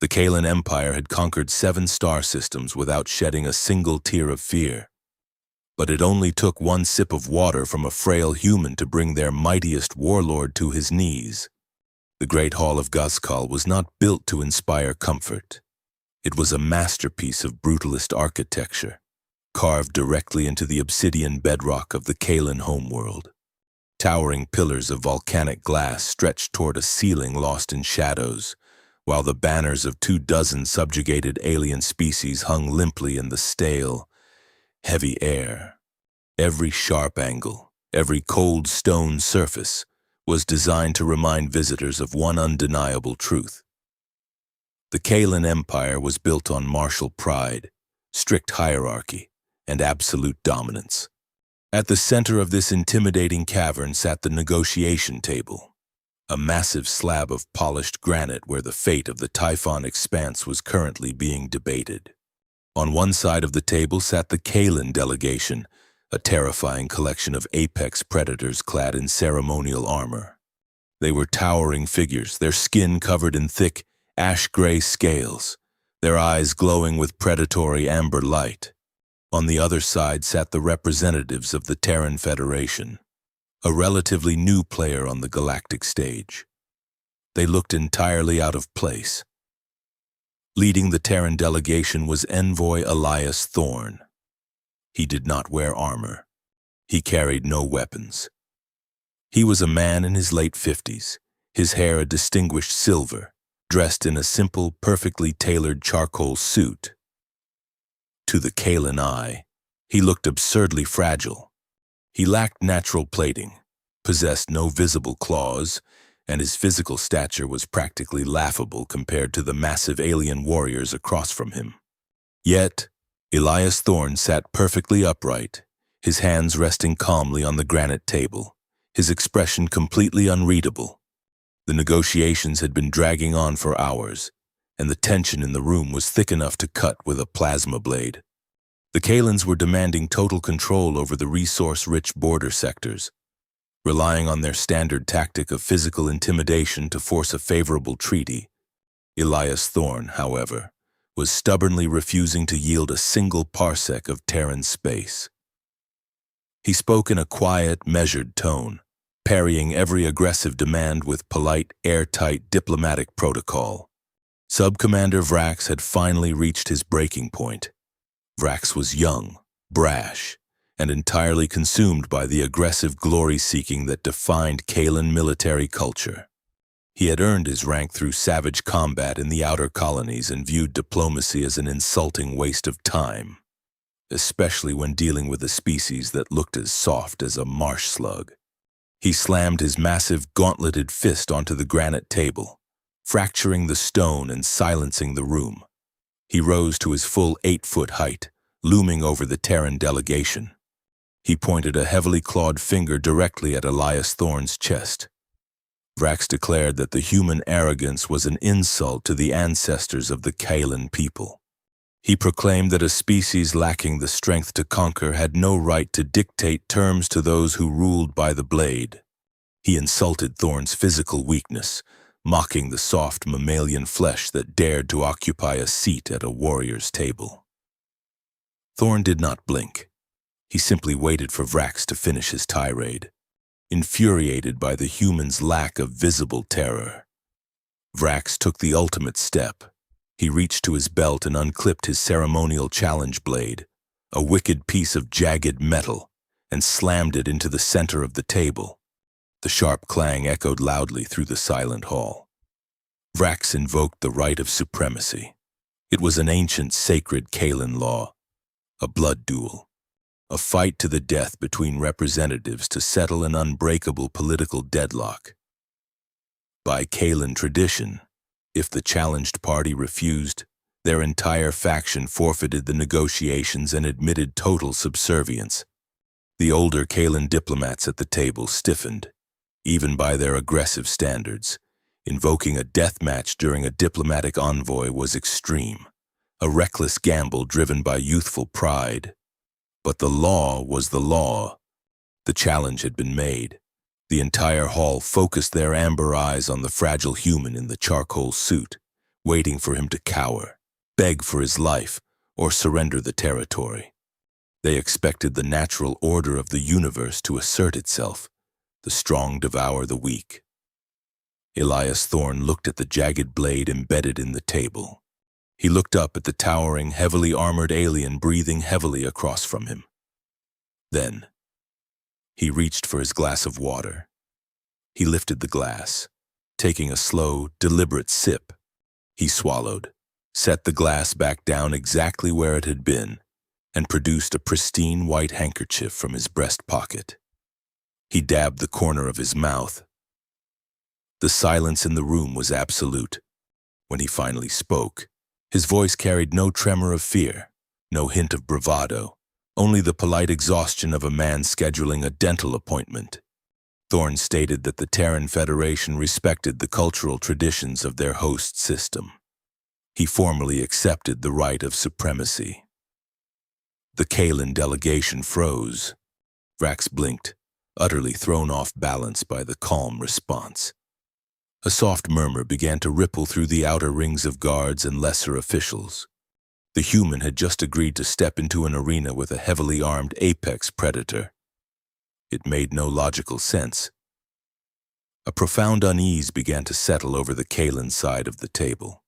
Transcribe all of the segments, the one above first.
The Kalan Empire had conquered 7 star systems without shedding a single tear of fear. But it only took one sip of water from a frail human to bring their mightiest warlord to his knees. The Great Hall of Gazkal was not built to inspire comfort. It was a masterpiece of brutalist architecture, carved directly into the obsidian bedrock of the Kalan homeworld. Towering pillars of volcanic glass stretched toward a ceiling lost in shadows, while the banners of 24 subjugated alien species hung limply in the stale, heavy air. Every sharp angle, every cold stone surface was designed to remind visitors of one undeniable truth. The Kalan Empire was built on martial pride, strict hierarchy, and absolute dominance. At the center of this intimidating cavern sat the negotiation table, a massive slab of polished granite where the fate of the Typhon expanse was currently being debated. On one side of the table sat the Kalan delegation, a terrifying collection of apex predators clad in ceremonial armor. They were towering figures, their skin covered in thick, ash-gray scales, their eyes glowing with predatory amber light. On the other side sat the representatives of the Terran Federation, a relatively new player on the galactic stage. They looked entirely out of place. Leading the Terran delegation was Envoy Elias Thorne. He did not wear armor. He carried no weapons. He was a man in his late 50s, his hair a distinguished silver, dressed in a simple, perfectly tailored charcoal suit. To the Kalan eye, he looked absurdly fragile. He lacked natural plating, possessed no visible claws, and his physical stature was practically laughable compared to the massive alien warriors across from him. Yet, Elias Thorne sat perfectly upright, his hands resting calmly on the granite table, his expression completely unreadable. The negotiations had been dragging on for hours, and the tension in the room was thick enough to cut with a plasma blade. The Kalans were demanding total control over the resource-rich border sectors, relying on their standard tactic of physical intimidation to force a favorable treaty. Elias Thorne, however, was stubbornly refusing to yield a single parsec of Terran space. He spoke in a quiet, measured tone, parrying every aggressive demand with polite, airtight diplomatic protocol. Sub-Commander Vrax had finally reached his breaking point. Vrax was young, brash, and entirely consumed by the aggressive glory-seeking that defined Kalan military culture. He had earned his rank through savage combat in the outer colonies and viewed diplomacy as an insulting waste of time, especially when dealing with a species that looked as soft as a marsh slug. He slammed his massive, gauntleted fist onto the granite table, fracturing the stone and silencing the room. He rose to his full 8-foot height, looming over the Terran delegation. He pointed a heavily clawed finger directly at Elias Thorne's chest. Vrax declared that the human arrogance was an insult to the ancestors of the Kalan people. He proclaimed that a species lacking the strength to conquer had no right to dictate terms to those who ruled by the blade. He insulted Thorne's physical weakness, mocking the soft mammalian flesh that dared to occupy a seat at a warrior's table. Thorne did not blink. He simply waited for Vrax to finish his tirade, infuriated by the human's lack of visible terror. Vrax took the ultimate step. He reached to his belt and unclipped his ceremonial challenge blade, a wicked piece of jagged metal, and slammed it into the center of the table. The sharp clang echoed loudly through the silent hall. Vrax invoked the right of supremacy. It was an ancient, sacred Kalan law, a blood duel, a fight to the death between representatives to settle an unbreakable political deadlock. By Kalan tradition, if the challenged party refused, their entire faction forfeited the negotiations and admitted total subservience. The older Kalan diplomats at the table stiffened, even by their aggressive standards. Invoking a death match during a diplomatic envoy was extreme, a reckless gamble driven by youthful pride. But the law was the law. The challenge had been made. The entire hall focused their amber eyes on the fragile human in the charcoal suit, waiting for him to cower, beg for his life, or surrender the territory. They expected the natural order of the universe to assert itself, the strong devour the weak. Elias Thorne looked at the jagged blade embedded in the table. He looked up at the towering, heavily armored alien breathing heavily across from him. Then, he reached for his glass of water. He lifted the glass. Taking a slow, deliberate sip, he swallowed, set the glass back down exactly where it had been, and produced a pristine white handkerchief from his breast pocket. He dabbed the corner of his mouth. The silence in the room was absolute. When he finally spoke, his voice carried no tremor of fear, no hint of bravado, only the polite exhaustion of a man scheduling a dental appointment. Thorne stated that the Terran Federation respected the cultural traditions of their host system. He formally accepted the right of supremacy. The Kalan delegation froze. Vrax blinked, utterly thrown off balance by the calm response. A soft murmur began to ripple through the outer rings of guards and lesser officials. The human had just agreed to step into an arena with a heavily armed apex predator. It made no logical sense. A profound unease began to settle over the Kalan side of the table.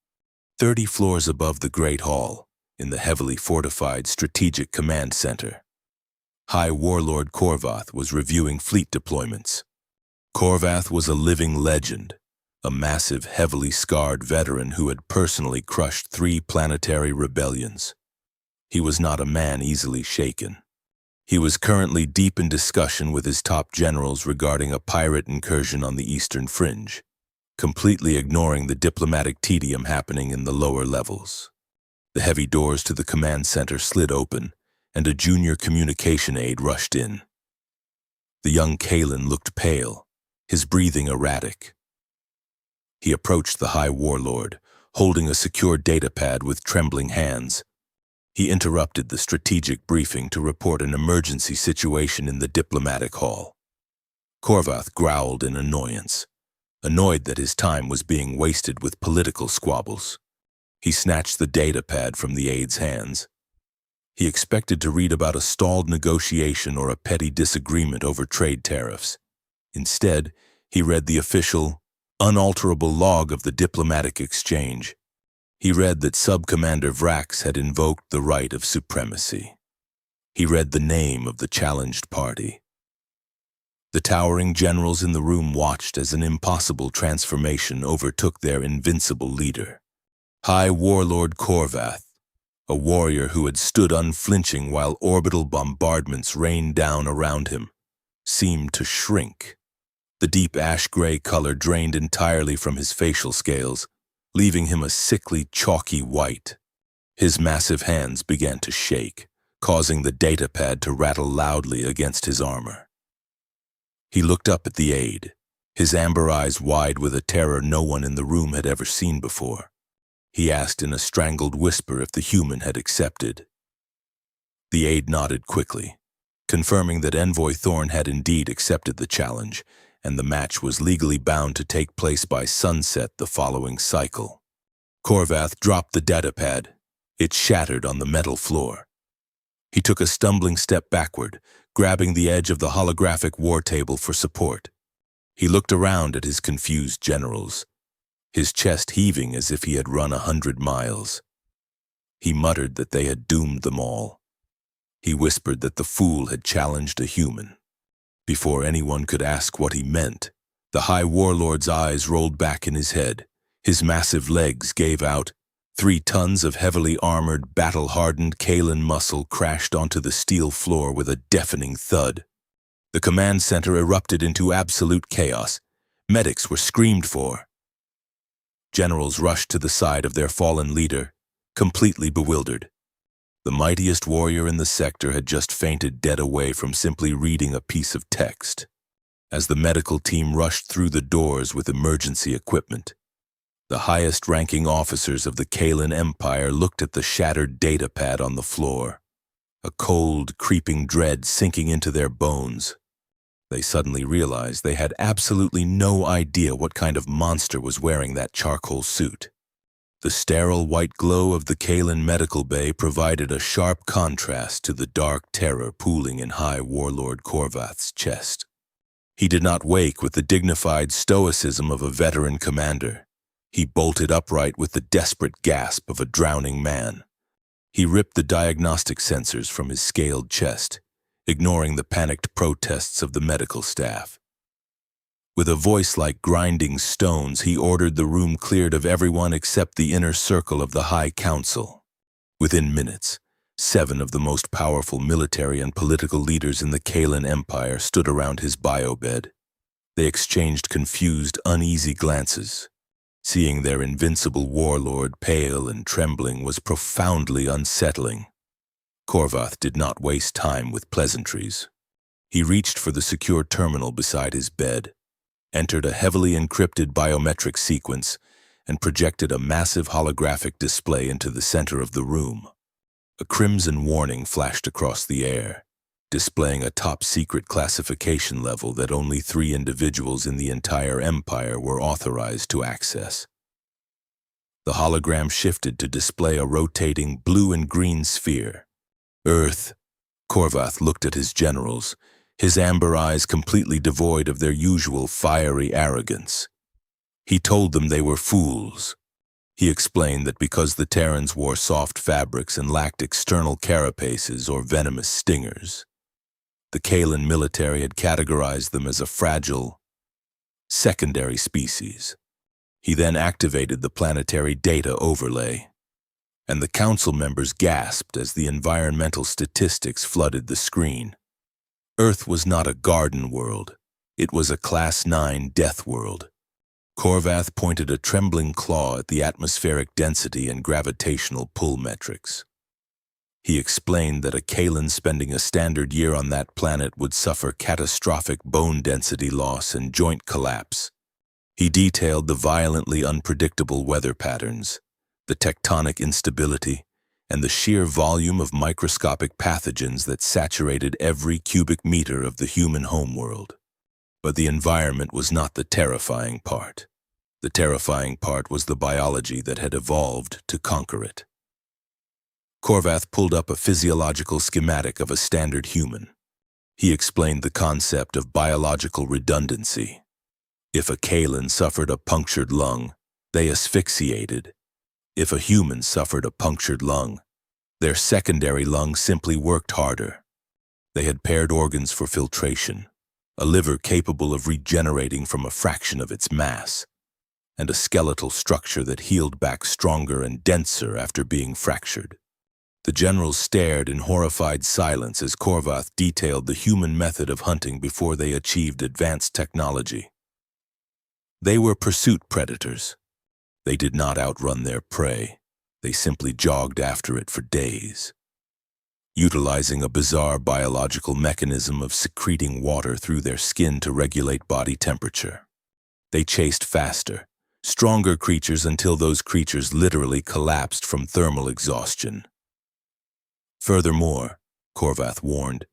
30 floors above the Great Hall, in the heavily fortified Strategic Command Center, High Warlord Korvath was reviewing fleet deployments. Korvath was a living legend, a massive, heavily scarred veteran who had personally crushed 3 planetary rebellions. He was not a man easily shaken. He was currently deep in discussion with his top generals regarding a pirate incursion on the eastern fringe, completely ignoring the diplomatic tedium happening in the lower levels. The heavy doors to the command center slid open, and a junior communication aide rushed in. The young Kalan looked pale, his breathing erratic. He approached the High Warlord, holding a secure datapad with trembling hands. He interrupted the strategic briefing to report an emergency situation in the diplomatic hall. Korvath growled in annoyance, annoyed that his time was being wasted with political squabbles. He snatched the datapad from the aide's hands. He expected to read about a stalled negotiation or a petty disagreement over trade tariffs. Instead, he read the official, unalterable log of the diplomatic exchange. He read that Sub-Commander Vrax had invoked the right of supremacy. He read the name of the challenged party. The towering generals in the room watched as an impossible transformation overtook their invincible leader. High Warlord Korvath, a warrior who had stood unflinching while orbital bombardments rained down around him, seemed to shrink. The deep ash-gray color drained entirely from his facial scales, leaving him a sickly, chalky white. His massive hands began to shake, causing the datapad to rattle loudly against his armor. He looked up at the aide, his amber eyes wide with a terror no one in the room had ever seen before. He asked in a strangled whisper if the human had accepted. The aide nodded quickly, confirming that Envoy Thorne had indeed accepted the challenge, and the match was legally bound to take place by sunset the following cycle. Korvath dropped the datapad. It shattered on the metal floor. He took a stumbling step backward, grabbing the edge of the holographic war table for support. He looked around at his confused generals, his chest heaving as if he had run 100 miles. He muttered that they had doomed them all. He whispered that the fool had challenged a human. Before anyone could ask what he meant, the High Warlord's eyes rolled back in his head. His massive legs gave out. 3 tons of heavily armored, battle-hardened Kalan muscle crashed onto the steel floor with a deafening thud. The command center erupted into absolute chaos. Medics were screamed for. Generals rushed to the side of their fallen leader, completely bewildered. The mightiest warrior in the sector had just fainted dead away from simply reading a piece of text. As the medical team rushed through the doors with emergency equipment, the highest-ranking officers of the Kalan Empire looked at the shattered datapad on the floor, a cold, creeping dread sinking into their bones. They suddenly realized they had absolutely no idea what kind of monster was wearing that charcoal suit. The sterile white glow of the Kalen medical bay provided a sharp contrast to the dark terror pooling in High Warlord Korvath's chest. He did not wake with the dignified stoicism of a veteran commander. He bolted upright with the desperate gasp of a drowning man. He ripped the diagnostic sensors from his scaled chest, ignoring the panicked protests of the medical staff. With a voice like grinding stones, he ordered the room cleared of everyone except the inner circle of the High Council. Within minutes, 7 of the most powerful military and political leaders in the Kalen Empire stood around his biobed. They exchanged confused, uneasy glances. Seeing their invincible warlord pale and trembling was profoundly unsettling. Korvath did not waste time with pleasantries. He reached for the secure terminal beside his bed, entered a heavily encrypted biometric sequence, and projected a massive holographic display into the center of the room. A crimson warning flashed across the air, displaying a top-secret classification level that only 3 individuals in the entire empire were authorized to access. The hologram shifted to display a rotating blue and green sphere. Earth. Korvath looked at his generals, his amber eyes completely devoid of their usual fiery arrogance. He told them they were fools. He explained that because the Terrans wore soft fabrics and lacked external carapaces or venomous stingers, the Kalen military had categorized them as a fragile, secondary species. He then activated the planetary data overlay, and the council members gasped as the environmental statistics flooded the screen. Earth was not a garden world. It was a Class 9 death world. Korvath pointed a trembling claw at the atmospheric density and gravitational pull metrics. He explained that a Kalen spending a standard year on that planet would suffer catastrophic bone density loss and joint collapse. He detailed the violently unpredictable weather patterns, the tectonic instability, and the sheer volume of microscopic pathogens that saturated every cubic meter of the human homeworld. But the environment was not the terrifying part. The terrifying part was the biology that had evolved to conquer it. Korvath pulled up a physiological schematic of a standard human. He explained the concept of biological redundancy. If a Kalen suffered a punctured lung, they asphyxiated. If a human suffered a punctured lung, their secondary lung simply worked harder. They had paired organs for filtration, a liver capable of regenerating from a fraction of its mass, and a skeletal structure that healed back stronger and denser after being fractured. The generals stared in horrified silence as Korvath detailed the human method of hunting before they achieved advanced technology. They were pursuit predators. They did not outrun their prey. They simply jogged after it for days, utilizing a bizarre biological mechanism of secreting water through their skin to regulate body temperature. They chased faster, stronger creatures until those creatures literally collapsed from thermal exhaustion. Furthermore, Korvath warned,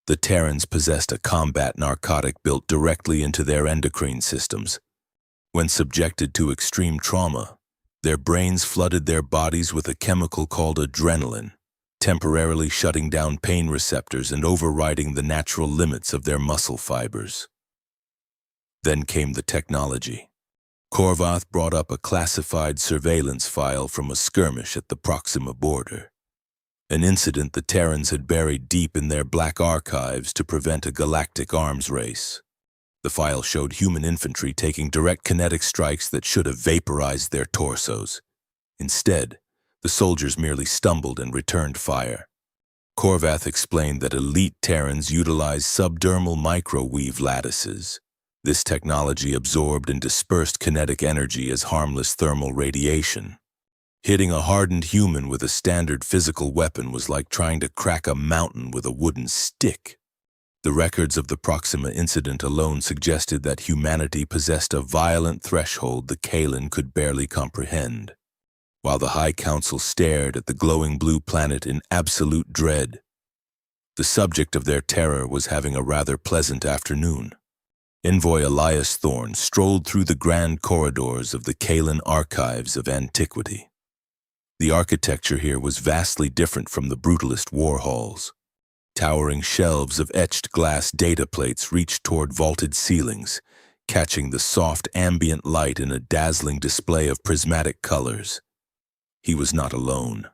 the Terrans possessed a combat narcotic built directly into their endocrine systems. When subjected to extreme trauma, their brains flooded their bodies with a chemical called adrenaline, temporarily shutting down pain receptors and overriding the natural limits of their muscle fibers. Then came the technology. Korvath brought up a classified surveillance file from a skirmish at the Proxima border, an incident the Terrans had buried deep in their black archives to prevent a galactic arms race. The file showed human infantry taking direct kinetic strikes that should have vaporized their torsos. Instead, the soldiers merely stumbled and returned fire. Korvath explained that elite Terrans utilized subdermal microwave lattices. This technology absorbed and dispersed kinetic energy as harmless thermal radiation. Hitting a hardened human with a standard physical weapon was like trying to crack a mountain with a wooden stick. The records of the Proxima incident alone suggested that humanity possessed a violent threshold the Kalen could barely comprehend. While the High Council stared at the glowing blue planet in absolute dread, the subject of their terror was having a rather pleasant afternoon. Envoy Elias Thorne strolled through the grand corridors of the Kalen archives of antiquity. The architecture here was vastly different from the brutalist war halls. Towering shelves of etched glass data plates reached toward vaulted ceilings, catching the soft ambient light in a dazzling display of prismatic colors. He was not alone.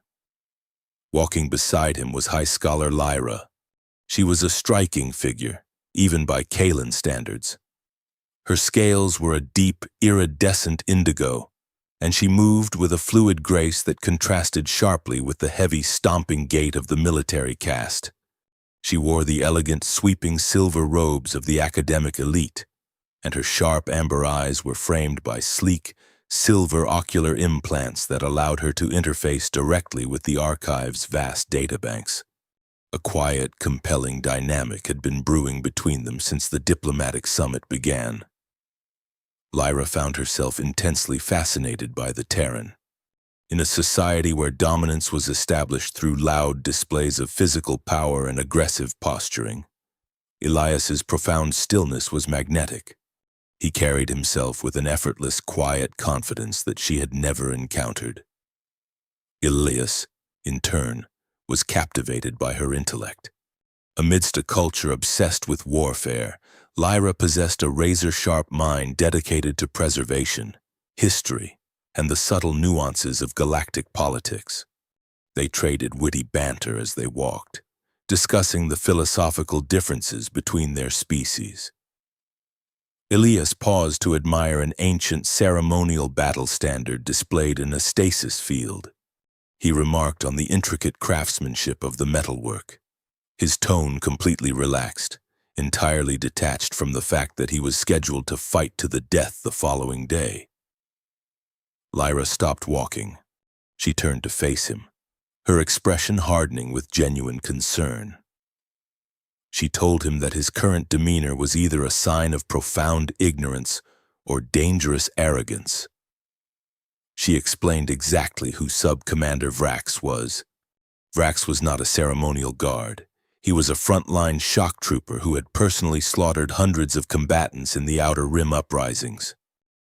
Walking beside him was High Scholar Lyra. She was a striking figure, even by Kaelan standards. Her scales were a deep, iridescent indigo, and she moved with a fluid grace that contrasted sharply with the heavy, stomping gait of the military caste. She wore the elegant, sweeping silver robes of the academic elite, and her sharp amber eyes were framed by sleek, silver ocular implants that allowed her to interface directly with the archive's vast databanks. A quiet, compelling dynamic had been brewing between them since the diplomatic summit began. Lyra found herself intensely fascinated by the Terran. In a society where dominance was established through loud displays of physical power and aggressive posturing, Elias's profound stillness was magnetic. He carried himself with an effortless, quiet confidence that she had never encountered. Elias, in turn, was captivated by her intellect. Amidst a culture obsessed with warfare, Lyra possessed a razor-sharp mind dedicated to preservation, history, and the subtle nuances of galactic politics. They traded witty banter as they walked, discussing the philosophical differences between their species. Elias paused to admire an ancient ceremonial battle standard displayed in a stasis field. He remarked on the intricate craftsmanship of the metalwork. His tone completely relaxed, entirely detached from the fact that he was scheduled to fight to the death the following day. Lyra stopped walking. She turned to face him, her expression hardening with genuine concern. She told him that his current demeanor was either a sign of profound ignorance or dangerous arrogance. She explained exactly who Sub-Commander Vrax was. Vrax was not a ceremonial guard. He was a frontline shock trooper who had personally slaughtered hundreds of combatants in the Outer Rim uprisings.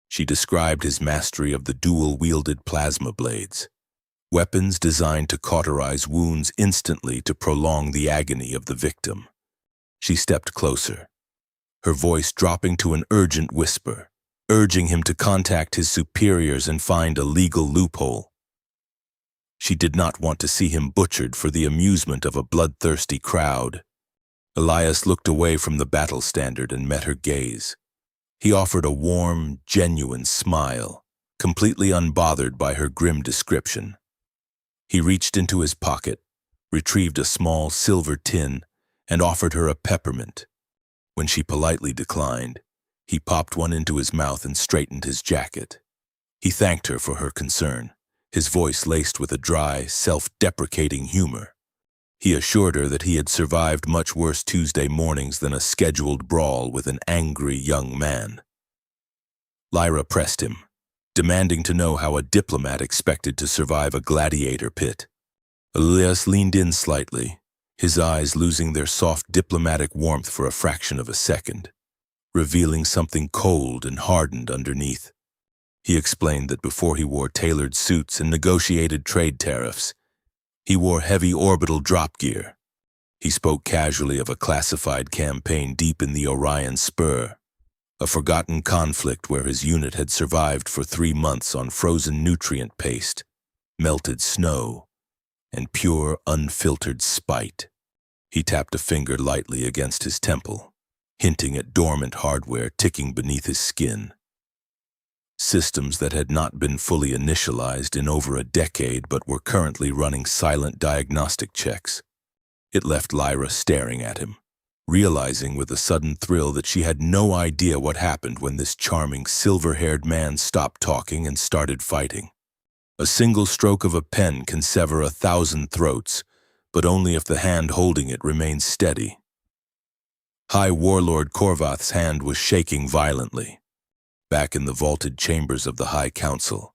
She described his mastery of the dual-wielded plasma blades, weapons designed to cauterize wounds instantly to prolong the agony of the victim. She stepped closer, her voice dropping to an urgent whisper, urging him to contact his superiors and find a legal loophole. She did not want to see him butchered for the amusement of a bloodthirsty crowd. Elias looked away from the battle standard and met her gaze. He offered a warm, genuine smile, completely unbothered by her grim description. He reached into his pocket, retrieved a small silver tin, and offered her a peppermint. When she politely declined, he popped one into his mouth and straightened his jacket. He thanked her for her concern, his voice laced with a dry, self-deprecating humor. He assured her that he had survived much worse Tuesday mornings than a scheduled brawl with an angry young man. Lyra pressed him, demanding to know how a diplomat expected to survive a gladiator pit. Elias leaned in slightly, his eyes losing their soft diplomatic warmth for a fraction of a second, revealing something cold and hardened underneath. He explained that before he wore tailored suits and negotiated trade tariffs, he wore heavy orbital drop gear. He spoke casually of a classified campaign deep in the Orion Spur, a forgotten conflict where his unit had survived for 3 months on frozen nutrient paste, melted snow, and pure, unfiltered spite. He tapped a finger lightly against his temple, hinting at dormant hardware ticking beneath his skin. Systems that had not been fully initialized in over a decade but were currently running silent diagnostic checks. It left Lyra staring at him, realizing with a sudden thrill that she had no idea what happened when this charming, silver-haired man stopped talking and started fighting. A single stroke of a pen can sever 1,000 throats, but only if the hand holding it remains steady. High Warlord Korvath's hand was shaking violently. Back in the vaulted chambers of the High Council,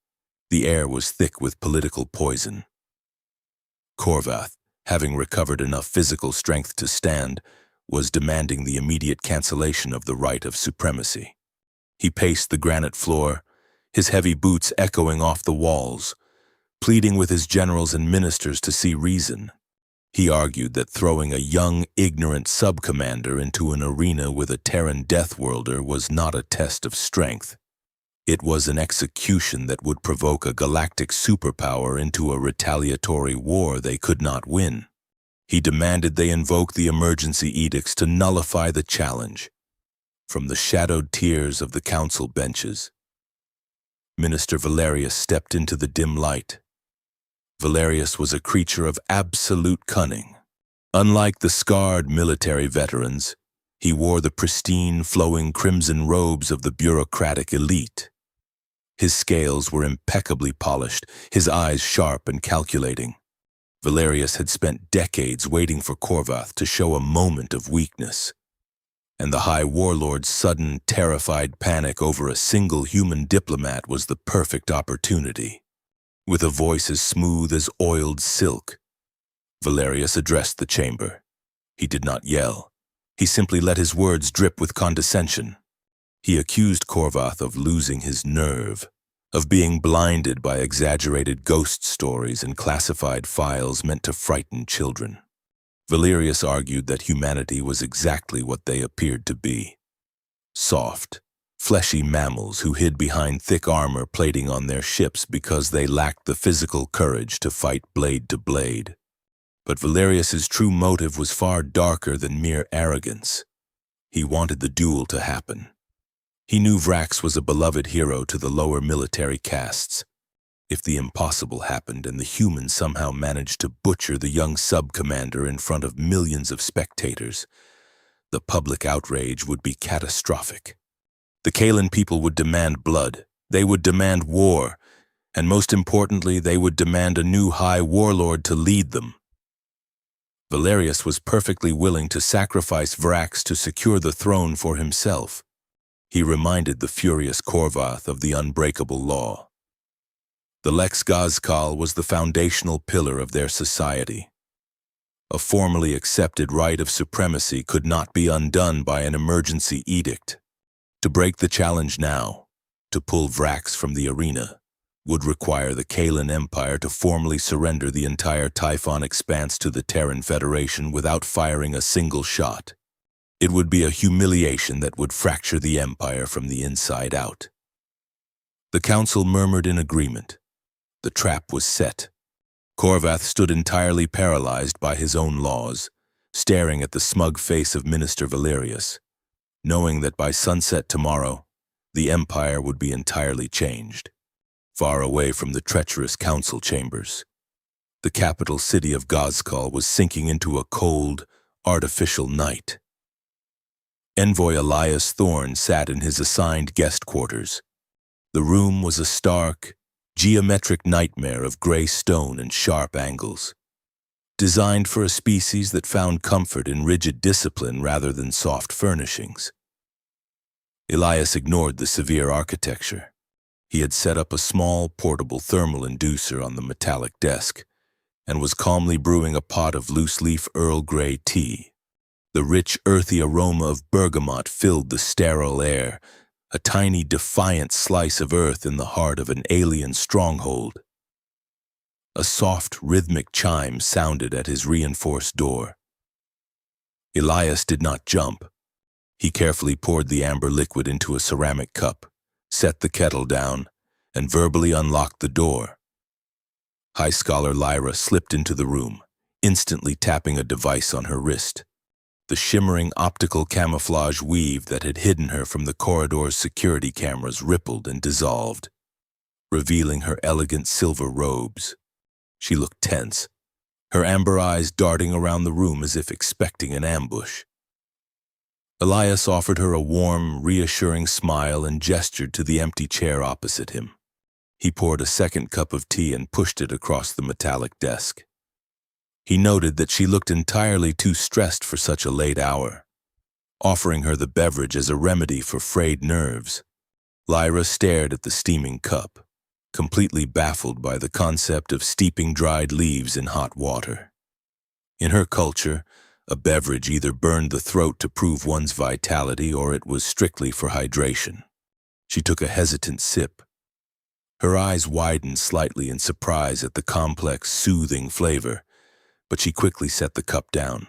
the air was thick with political poison. Korvath, having recovered enough physical strength to stand, was demanding the immediate cancellation of the right of supremacy. He paced the granite floor, his heavy boots echoing off the walls, pleading with his generals and ministers to see reason. He argued that throwing a young, ignorant sub-commander into an arena with a Terran Deathworlder was not a test of strength. It was an execution that would provoke a galactic superpower into a retaliatory war they could not win. He demanded they invoke the emergency edicts to nullify the challenge. From the shadowed tiers of the council benches, Minister Valerius stepped into the dim light. Valerius was a creature of absolute cunning. Unlike the scarred military veterans, he wore the pristine, flowing crimson robes of the bureaucratic elite. His scales were impeccably polished, his eyes sharp and calculating. Valerius had spent decades waiting for Korvath to show a moment of weakness. And the High Warlord's sudden, terrified panic over a single human diplomat was the perfect opportunity. With a voice as smooth as oiled silk, Valerius addressed the chamber. He did not yell. He simply let his words drip with condescension. He accused Korvath of losing his nerve, of being blinded by exaggerated ghost stories and classified files meant to frighten children. Valerius argued that humanity was exactly what they appeared to be. Soft, fleshy mammals who hid behind thick armor plating on their ships because they lacked the physical courage to fight blade to blade. But Valerius's true motive was far darker than mere arrogance. He wanted the duel to happen. He knew Vrax was a beloved hero to the lower military castes. If the impossible happened and the humans somehow managed to butcher the young sub-commander in front of millions of spectators, the public outrage would be catastrophic. The Kaelan people would demand blood, they would demand war, and most importantly, they would demand a new High Warlord to lead them. Valerius was perfectly willing to sacrifice Vrax to secure the throne for himself. He reminded the furious Korvath of the unbreakable law. The Lex Gazkal was the foundational pillar of their society. A formally accepted right of supremacy could not be undone by an emergency edict. To break the challenge now, to pull Vrax from the arena, would require the Kaelan Empire to formally surrender the entire Typhon expanse to the Terran Federation without firing a single shot. It would be a humiliation that would fracture the Empire from the inside out. The council murmured in agreement. The trap was set. Korvath stood entirely paralyzed by his own laws, staring at the smug face of Minister Valerius, knowing that by sunset tomorrow, the Empire would be entirely changed, far away from the treacherous council chambers. The capital city of Gazkal was sinking into a cold, artificial night. Envoy Elias Thorne sat in his assigned guest quarters. The room was a stark, geometric nightmare of gray stone and sharp angles, designed for a species that found comfort in rigid discipline rather than soft furnishings. Elias ignored the severe architecture. He had set up a small, portable thermal inducer on the metallic desk and was calmly brewing a pot of loose-leaf Earl Grey tea. The rich, earthy aroma of bergamot filled the sterile air, a tiny, defiant slice of earth in the heart of an alien stronghold. A soft, rhythmic chime sounded at his reinforced door. Elias did not jump. He carefully poured the amber liquid into a ceramic cup, set the kettle down, and verbally unlocked the door. High Scholar Lyra slipped into the room, instantly tapping a device on her wrist. The shimmering optical camouflage weave that had hidden her from the corridor's security cameras rippled and dissolved, revealing her elegant silver robes. She looked tense, her amber eyes darting around the room as if expecting an ambush. Elias offered her a warm, reassuring smile and gestured to the empty chair opposite him. He poured a second cup of tea and pushed it across the metallic desk. He noted that she looked entirely too stressed for such a late hour. Offering her the beverage as a remedy for frayed nerves, Lyra stared at the steaming cup, completely baffled by the concept of steeping dried leaves in hot water. In her culture, a beverage either burned the throat to prove one's vitality or it was strictly for hydration. She took a hesitant sip. Her eyes widened slightly in surprise at the complex, soothing flavor, but she quickly set the cup down.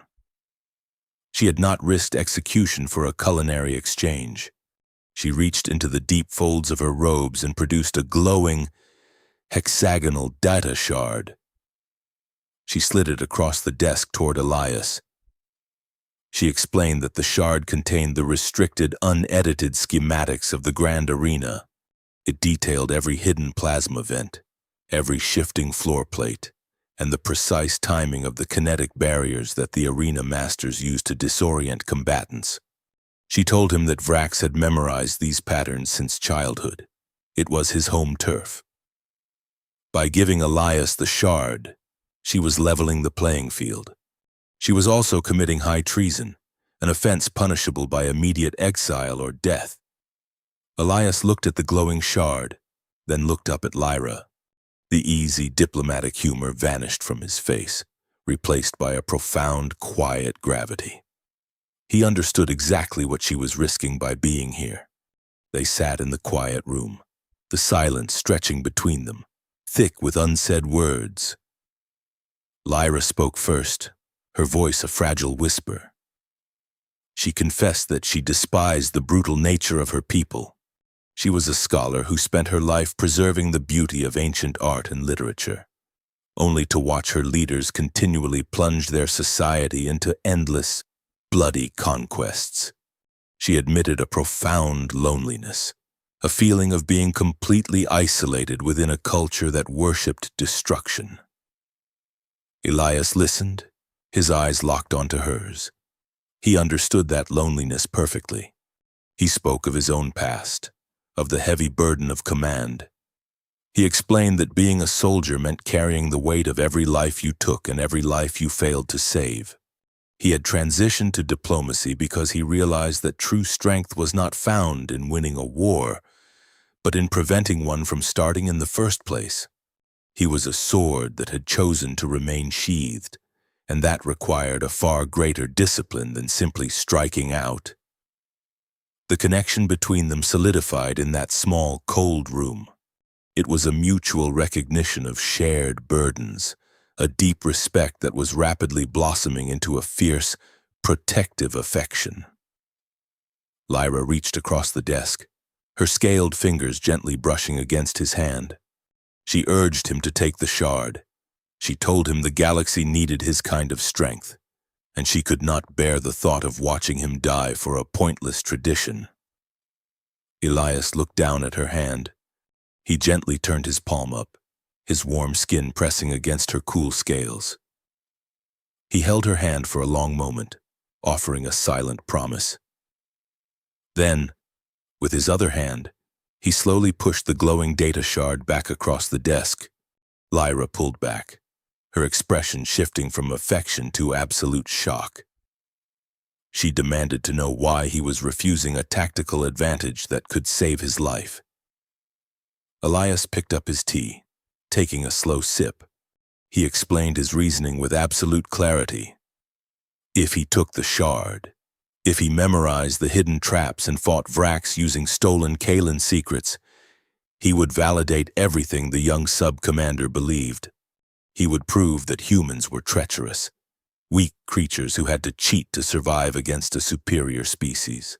She had not risked execution for a culinary exchange. She reached into the deep folds of her robes and produced a glowing, hexagonal data shard. She slid it across the desk toward Elias. She explained that the shard contained the restricted, unedited schematics of the Grand Arena. It detailed every hidden plasma vent, every shifting floor plate, and the precise timing of the kinetic barriers that the arena masters used to disorient combatants. She told him that Vrax had memorized these patterns since childhood. It was his home turf. By giving Elias the shard, she was leveling the playing field. She was also committing high treason, an offense punishable by immediate exile or death. Elias looked at the glowing shard, then looked up at Lyra. The easy, diplomatic humor vanished from his face, replaced by a profound, quiet gravity. He understood exactly what she was risking by being here. They sat in the quiet room, the silence stretching between them, thick with unsaid words. Lyra spoke first, her voice a fragile whisper. She confessed that she despised the brutal nature of her people. She was a scholar who spent her life preserving the beauty of ancient art and literature, only to watch her leaders continually plunge their society into endless, bloody conquests. She admitted a profound loneliness, a feeling of being completely isolated within a culture that worshipped destruction. Elias listened, his eyes locked onto hers. He understood that loneliness perfectly. He spoke of his own past, of the heavy burden of command. He explained that being a soldier meant carrying the weight of every life you took and every life you failed to save. He had transitioned to diplomacy because he realized that true strength was not found in winning a war, but in preventing one from starting in the first place. He was a sword that had chosen to remain sheathed, and that required a far greater discipline than simply striking out. The connection between them solidified in that small, cold room. It was a mutual recognition of shared burdens, a deep respect that was rapidly blossoming into a fierce, protective affection. Lyra reached across the desk, her scaled fingers gently brushing against his hand. She urged him to take the shard. She told him the galaxy needed his kind of strength, and she could not bear the thought of watching him die for a pointless tradition. Elias looked down at her hand. He gently turned his palm up, his warm skin pressing against her cool scales. He held her hand for a long moment, offering a silent promise. Then, with his other hand, he slowly pushed the glowing data shard back across the desk. Lyra pulled back, her expression shifting from affection to absolute shock. She demanded to know why he was refusing a tactical advantage that could save his life. Elias picked up his tea, taking a slow sip. He explained his reasoning with absolute clarity. If he took the shard, if he memorized the hidden traps and fought Vrax using stolen Kaelan secrets, he would validate everything the young sub-commander believed. He would prove that humans were treacherous, weak creatures who had to cheat to survive against a superior species.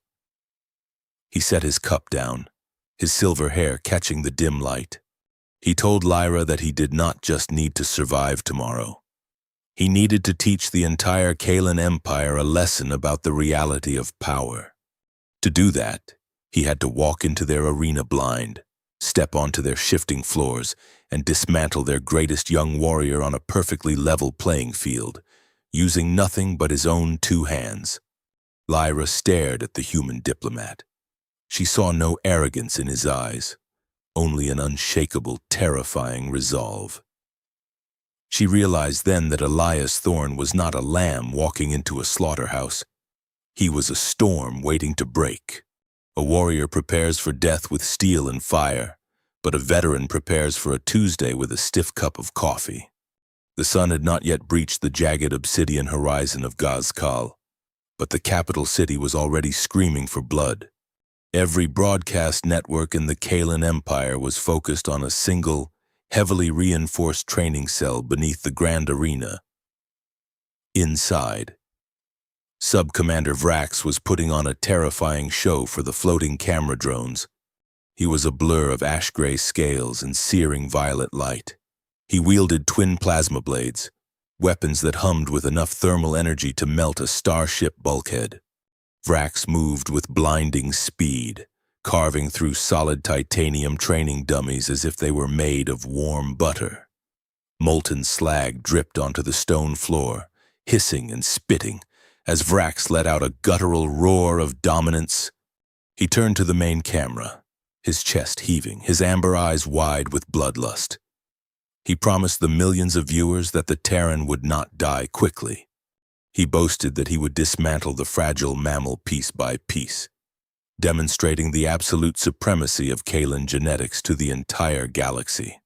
He set his cup down, his silver hair catching the dim light. He told Lyra that he did not just need to survive tomorrow. He needed to teach the entire Kaelan Empire a lesson about the reality of power. To do that, he had to walk into their arena blind, step onto their shifting floors, and dismantle their greatest young warrior on a perfectly level playing field, using nothing but his own two hands. Lyra stared at the human diplomat. She saw no arrogance in his eyes, only an unshakable, terrifying resolve. She realized then that Elias Thorne was not a lamb walking into a slaughterhouse. He was a storm waiting to break. A warrior prepares for death with steel and fire, but a veteran prepares for a Tuesday with a stiff cup of coffee. The sun had not yet breached the jagged obsidian horizon of Gazkal, but the capital city was already screaming for blood. Every broadcast network in the Kalan Empire was focused on a single, heavily reinforced training cell beneath the grand arena. Inside, Sub-Commander Vrax was putting on a terrifying show for the floating camera drones. He was a blur of ash-gray scales and searing violet light. He wielded twin plasma blades, weapons that hummed with enough thermal energy to melt a starship bulkhead. Vrax moved with blinding speed, carving through solid titanium training dummies as if they were made of warm butter. Molten slag dripped onto the stone floor, hissing and spitting, as Vrax let out a guttural roar of dominance. He turned to the main camera, his chest heaving, his amber eyes wide with bloodlust. He promised the millions of viewers that the Terran would not die quickly. He boasted that he would dismantle the fragile mammal piece by piece, demonstrating the absolute supremacy of Kalan genetics to the entire galaxy.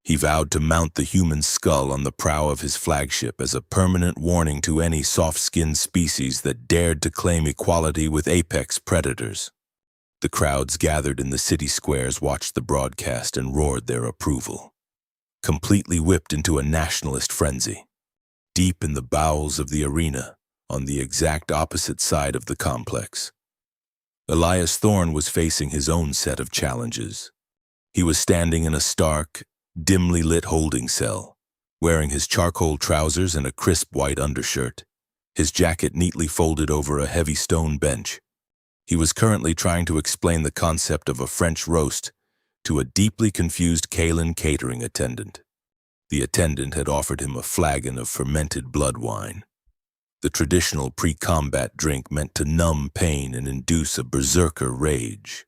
He vowed to mount the human skull on the prow of his flagship as a permanent warning to any soft-skinned species that dared to claim equality with apex predators. The crowds gathered in the city squares watched the broadcast and roared their approval, completely whipped into a nationalist frenzy. Deep in the bowels of the arena, on the exact opposite side of the complex, Elias Thorne was facing his own set of challenges. He was standing in a stark, dimly lit holding cell, wearing his charcoal trousers and a crisp white undershirt, his jacket neatly folded over a heavy stone bench. He was currently trying to explain the concept of a French roast to a deeply confused Kalan catering attendant. The attendant had offered him a flagon of fermented blood wine, the traditional pre-combat drink meant to numb pain and induce a berserker rage.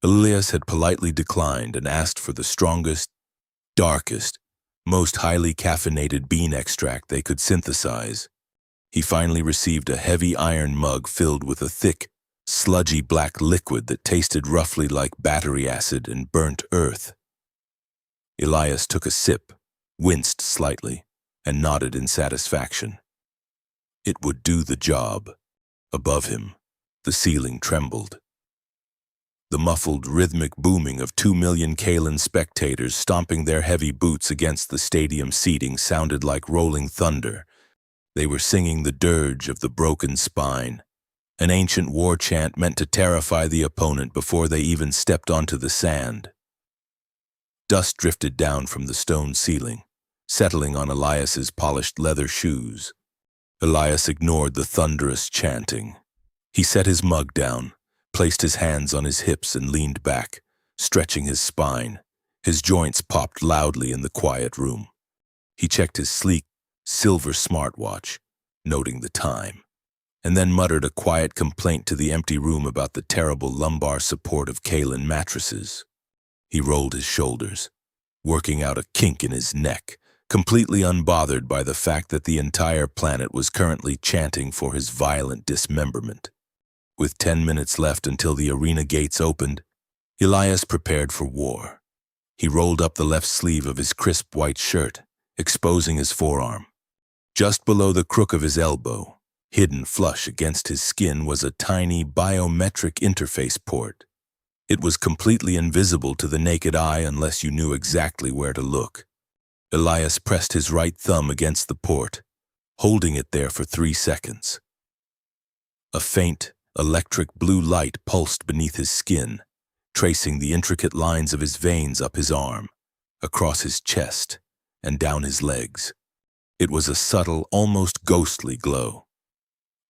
Elias had politely declined and asked for the strongest, darkest, most highly caffeinated bean extract they could synthesize. He finally received a heavy iron mug filled with a thick, sludgy black liquid that tasted roughly like battery acid and burnt earth. Elias took a sip, winced slightly, and nodded in satisfaction. It would do the job. Above him, the ceiling trembled. The muffled, rhythmic booming of 2 million Kalan spectators stomping their heavy boots against the stadium seating sounded like rolling thunder. They were singing the dirge of the broken spine, an ancient war chant meant to terrify the opponent before they even stepped onto the sand. Dust drifted down from the stone ceiling, settling on Elias's polished leather shoes. Elias ignored the thunderous chanting. He set his mug down, placed his hands on his hips and leaned back, stretching his spine. His joints popped loudly in the quiet room. He checked his sleek, silver smartwatch, noting the time, and then muttered a quiet complaint to the empty room about the terrible lumbar support of Kalan mattresses. He rolled his shoulders, working out a kink in his neck, completely unbothered by the fact that the entire planet was currently chanting for his violent dismemberment. With 10 minutes left until the arena gates opened, Elias prepared for war. He rolled up the left sleeve of his crisp white shirt, exposing his forearm. Just below the crook of his elbow, hidden flush against his skin, was a tiny biometric interface port. It was completely invisible to the naked eye unless you knew exactly where to look. Elias pressed his right thumb against the port, holding it there for 3 seconds. A faint, electric blue light pulsed beneath his skin, tracing the intricate lines of his veins up his arm, across his chest, and down his legs. It was a subtle, almost ghostly glow.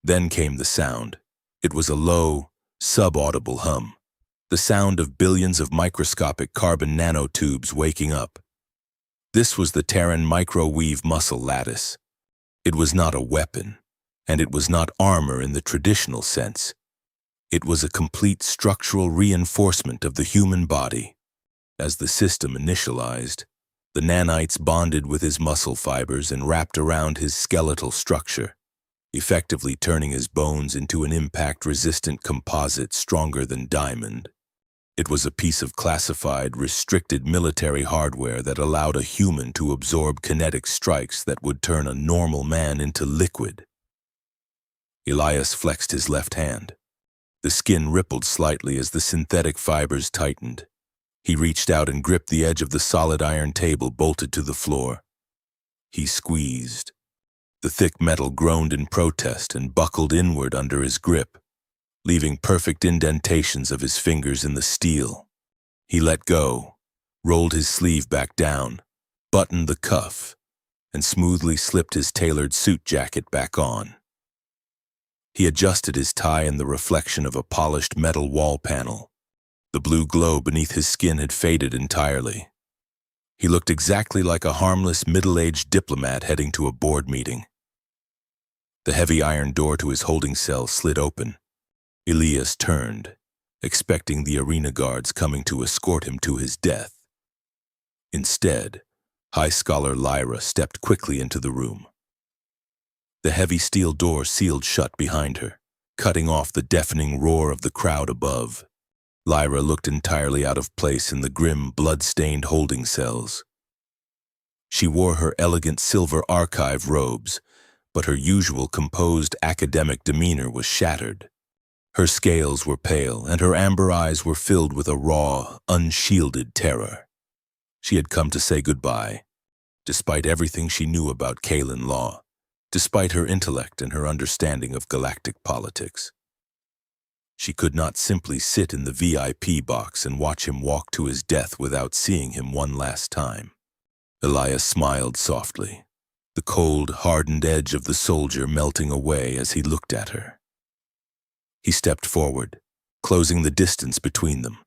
Then came the sound. It was a low, sub-audible hum, the sound of billions of microscopic carbon nanotubes waking up. This was the Terran microweave muscle lattice. It was not a weapon, and it was not armor in the traditional sense. It was a complete structural reinforcement of the human body. As the system initialized, the nanites bonded with his muscle fibers and wrapped around his skeletal structure, effectively turning his bones into an impact-resistant composite stronger than diamond. It was a piece of classified, restricted military hardware that allowed a human to absorb kinetic strikes that would turn a normal man into liquid. Elias flexed his left hand. The skin rippled slightly as the synthetic fibers tightened. He reached out and gripped the edge of the solid iron table bolted to the floor. He squeezed. The thick metal groaned in protest and buckled inward under his grip, leaving perfect indentations of his fingers in the steel. He let go, rolled his sleeve back down, buttoned the cuff, and smoothly slipped his tailored suit jacket back on. He adjusted his tie in the reflection of a polished metal wall panel. The blue glow beneath his skin had faded entirely. He looked exactly like a harmless, middle-aged diplomat heading to a board meeting. The heavy iron door to his holding cell slid open. Elias turned, expecting the arena guards coming to escort him to his death. Instead, High Scholar Lyra stepped quickly into the room. The heavy steel door sealed shut behind her, cutting off the deafening roar of the crowd above. Lyra looked entirely out of place in the grim, blood-stained holding cells. She wore her elegant silver archive robes, but her usual composed academic demeanor was shattered. Her scales were pale, and her amber eyes were filled with a raw, unshielded terror. She had come to say goodbye, despite everything she knew about Kalen law, despite her intellect and her understanding of galactic politics. She could not simply sit in the VIP box and watch him walk to his death without seeing him one last time. Elias smiled softly, the cold, hardened edge of the soldier melting away as he looked at her. He stepped forward, closing the distance between them.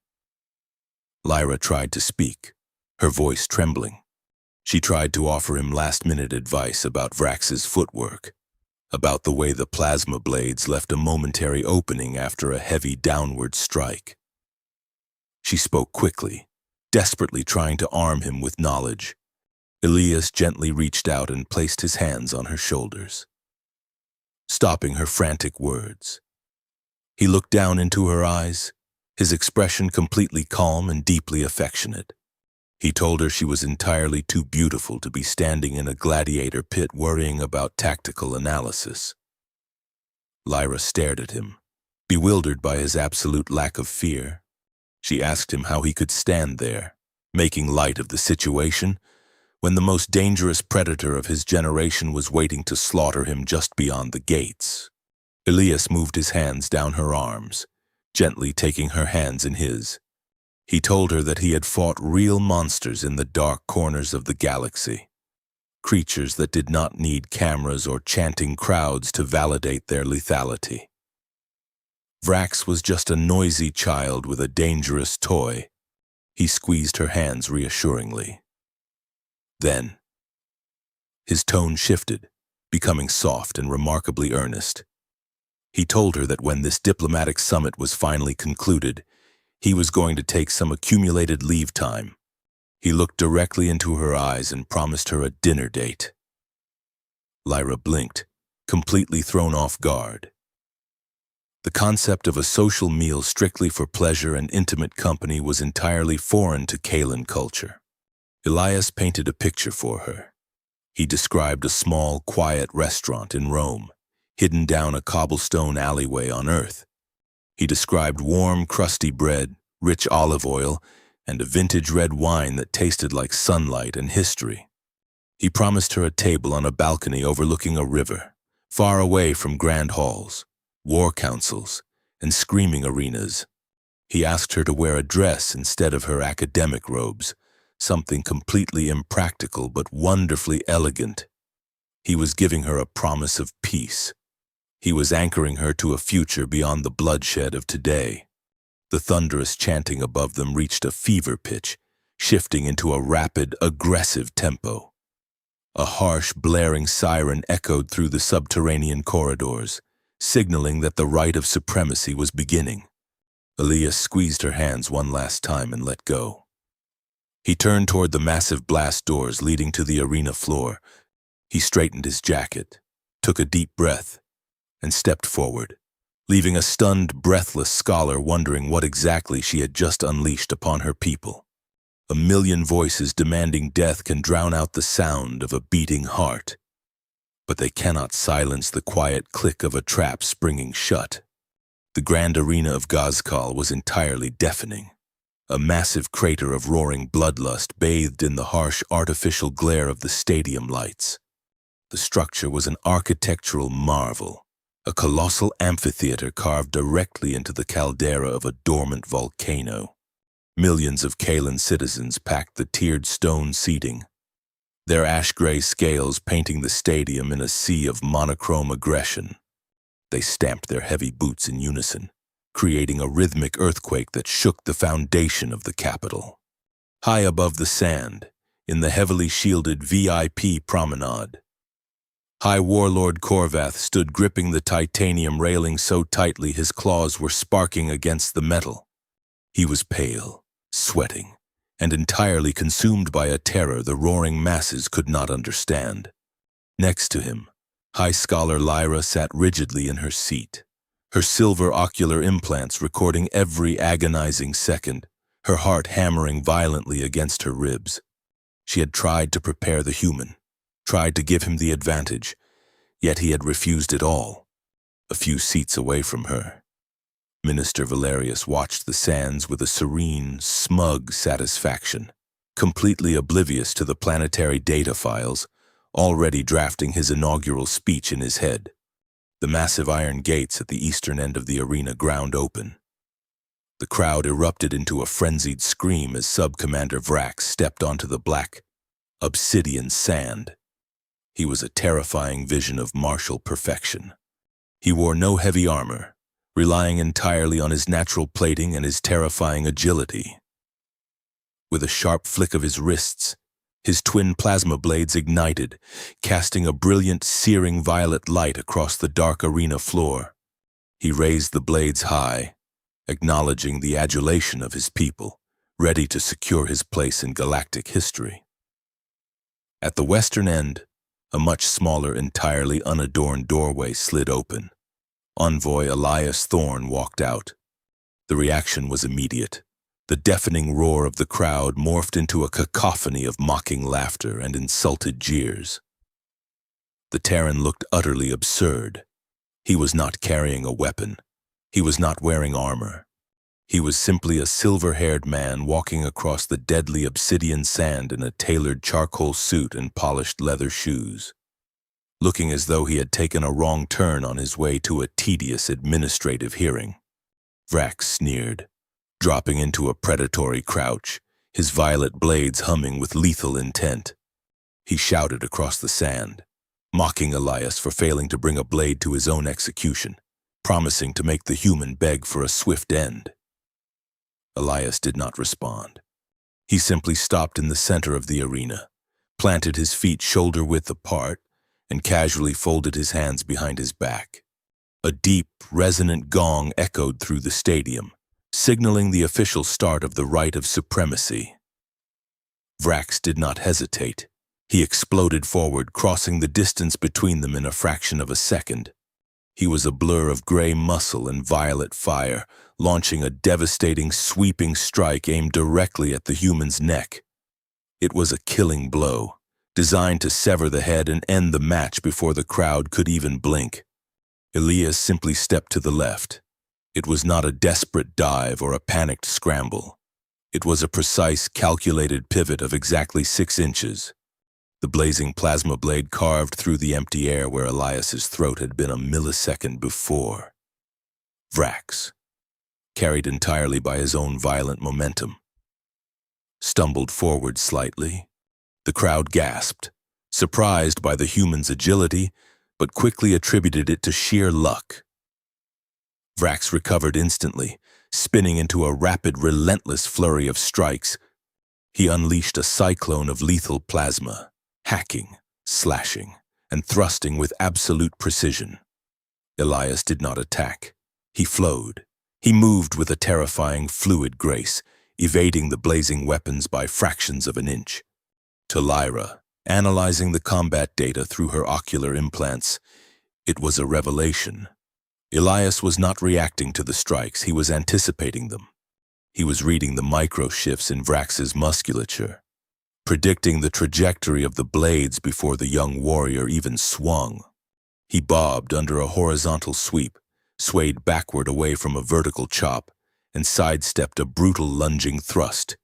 Lyra tried to speak, her voice trembling. She tried to offer him last-minute advice about Vrax's footwork, about the way the plasma blades left a momentary opening after a heavy downward strike. She spoke quickly, desperately trying to arm him with knowledge. Elias gently reached out and placed his hands on her shoulders, stopping her frantic words. He looked down into her eyes, his expression completely calm and deeply affectionate. He told her she was entirely too beautiful to be standing in a gladiator pit worrying about tactical analysis. Lyra stared at him, bewildered by his absolute lack of fear. She asked him how he could stand there, making light of the situation, when the most dangerous predator of his generation was waiting to slaughter him just beyond the gates. Elias moved his hands down her arms, gently taking her hands in his. He told her that he had fought real monsters in the dark corners of the galaxy, creatures that did not need cameras or chanting crowds to validate their lethality. Vrax was just a noisy child with a dangerous toy. He squeezed her hands reassuringly. Then, his tone shifted, becoming soft and remarkably earnest. He told her that when this diplomatic summit was finally concluded, he was going to take some accumulated leave time. He looked directly into her eyes and promised her a dinner date. Lyra blinked, completely thrown off guard. The concept of a social meal strictly for pleasure and intimate company was entirely foreign to Kalen culture. Elias painted a picture for her. He described a small, quiet restaurant in Rome, hidden down a cobblestone alleyway on Earth. He described warm, crusty bread, rich olive oil, and a vintage red wine that tasted like sunlight and history. He promised her a table on a balcony overlooking a river, far away from grand halls, war councils, and screaming arenas. He asked her to wear a dress instead of her academic robes, something completely impractical but wonderfully elegant. He was giving her a promise of peace. He was anchoring her to a future beyond the bloodshed of today. The thunderous chanting above them reached a fever pitch, shifting into a rapid, aggressive tempo. A harsh, blaring siren echoed through the subterranean corridors, signaling that the rite of supremacy was beginning. Elias squeezed her hands one last time and let go. He turned toward the massive blast doors leading to the arena floor. He straightened his jacket, took a deep breath, and stepped forward, leaving a stunned, breathless scholar wondering what exactly she had just unleashed upon her people. A million voices demanding death can drown out the sound of a beating heart, but they cannot silence the quiet click of a trap springing shut. The grand arena of Gazkal was entirely deafening. A massive crater of roaring bloodlust bathed in the harsh artificial glare of the stadium lights. The structure was an architectural marvel, a colossal amphitheater carved directly into the caldera of a dormant volcano. Millions of Kalan citizens packed the tiered stone seating, their ash-gray scales painting the stadium in a sea of monochrome aggression. They stamped their heavy boots in unison, creating a rhythmic earthquake that shook the foundation of the capital. High above the sand, in the heavily shielded VIP promenade, High Warlord Korvath stood gripping the titanium railing so tightly his claws were sparking against the metal. He was pale, sweating, and entirely consumed by a terror the roaring masses could not understand. Next to him, High Scholar Lyra sat rigidly in her seat, her silver ocular implants recording every agonizing second, her heart hammering violently against her ribs. She had tried to prepare the human, tried to give him the advantage, yet he had refused it all, a few seats away from her. Minister Valerius watched the sands with a serene, smug satisfaction, completely oblivious to the planetary data files, already drafting his inaugural speech in his head. The massive iron gates at the eastern end of the arena ground open. The crowd erupted into a frenzied scream as Sub-Commander Vrax stepped onto the black, obsidian sand. He was a terrifying vision of martial perfection. He wore no heavy armor, relying entirely on his natural plating and his terrifying agility. With a sharp flick of his wrists, his twin plasma blades ignited, casting a brilliant, searing violet light across the dark arena floor. He raised the blades high, acknowledging the adulation of his people, ready to secure his place in galactic history. At the western end, a much smaller, entirely unadorned doorway slid open. Envoy Elias Thorne walked out. The reaction was immediate. The deafening roar of the crowd morphed into a cacophony of mocking laughter and insulted jeers. The Terran looked utterly absurd. He was not carrying a weapon. He was not wearing armor. He was simply a silver-haired man walking across the deadly obsidian sand in a tailored charcoal suit and polished leather shoes, looking as though he had taken a wrong turn on his way to a tedious administrative hearing. Vrax sneered, dropping into a predatory crouch, his violet blades humming with lethal intent. He shouted across the sand, mocking Elias for failing to bring a blade to his own execution, promising to make the human beg for a swift end. Elias did not respond. He simply stopped in the center of the arena, planted his feet shoulder-width apart, and casually folded his hands behind his back. A deep, resonant gong echoed through the stadium, signaling the official start of the rite of supremacy. Vrax did not hesitate. He exploded forward, crossing the distance between them in a fraction of a second. He was a blur of gray muscle and violet fire, launching a devastating, sweeping strike aimed directly at the human's neck. It was a killing blow, designed to sever the head and end the match before the crowd could even blink. Elias simply stepped to the left. It was not a desperate dive or a panicked scramble. It was a precise, calculated pivot of exactly 6 inches. The blazing plasma blade carved through the empty air where Elias's throat had been a millisecond before. Vrax, carried entirely by his own violent momentum, stumbled forward slightly. The crowd gasped, surprised by the human's agility, but quickly attributed it to sheer luck. Vrax recovered instantly, spinning into a rapid, relentless flurry of strikes. He unleashed a cyclone of lethal plasma, hacking, slashing, and thrusting with absolute precision. Elias did not attack. He flowed. He moved with a terrifying, fluid grace, evading the blazing weapons by fractions of an inch. To Lyra, analyzing the combat data through her ocular implants, it was a revelation. Elias was not reacting to the strikes, he was anticipating them. He was reading the micro-shifts in Vrax's musculature, predicting the trajectory of the blades before the young warrior even swung. He bobbed under a horizontal sweep, swayed backward away from a vertical chop, and sidestepped a brutal lunging thrust.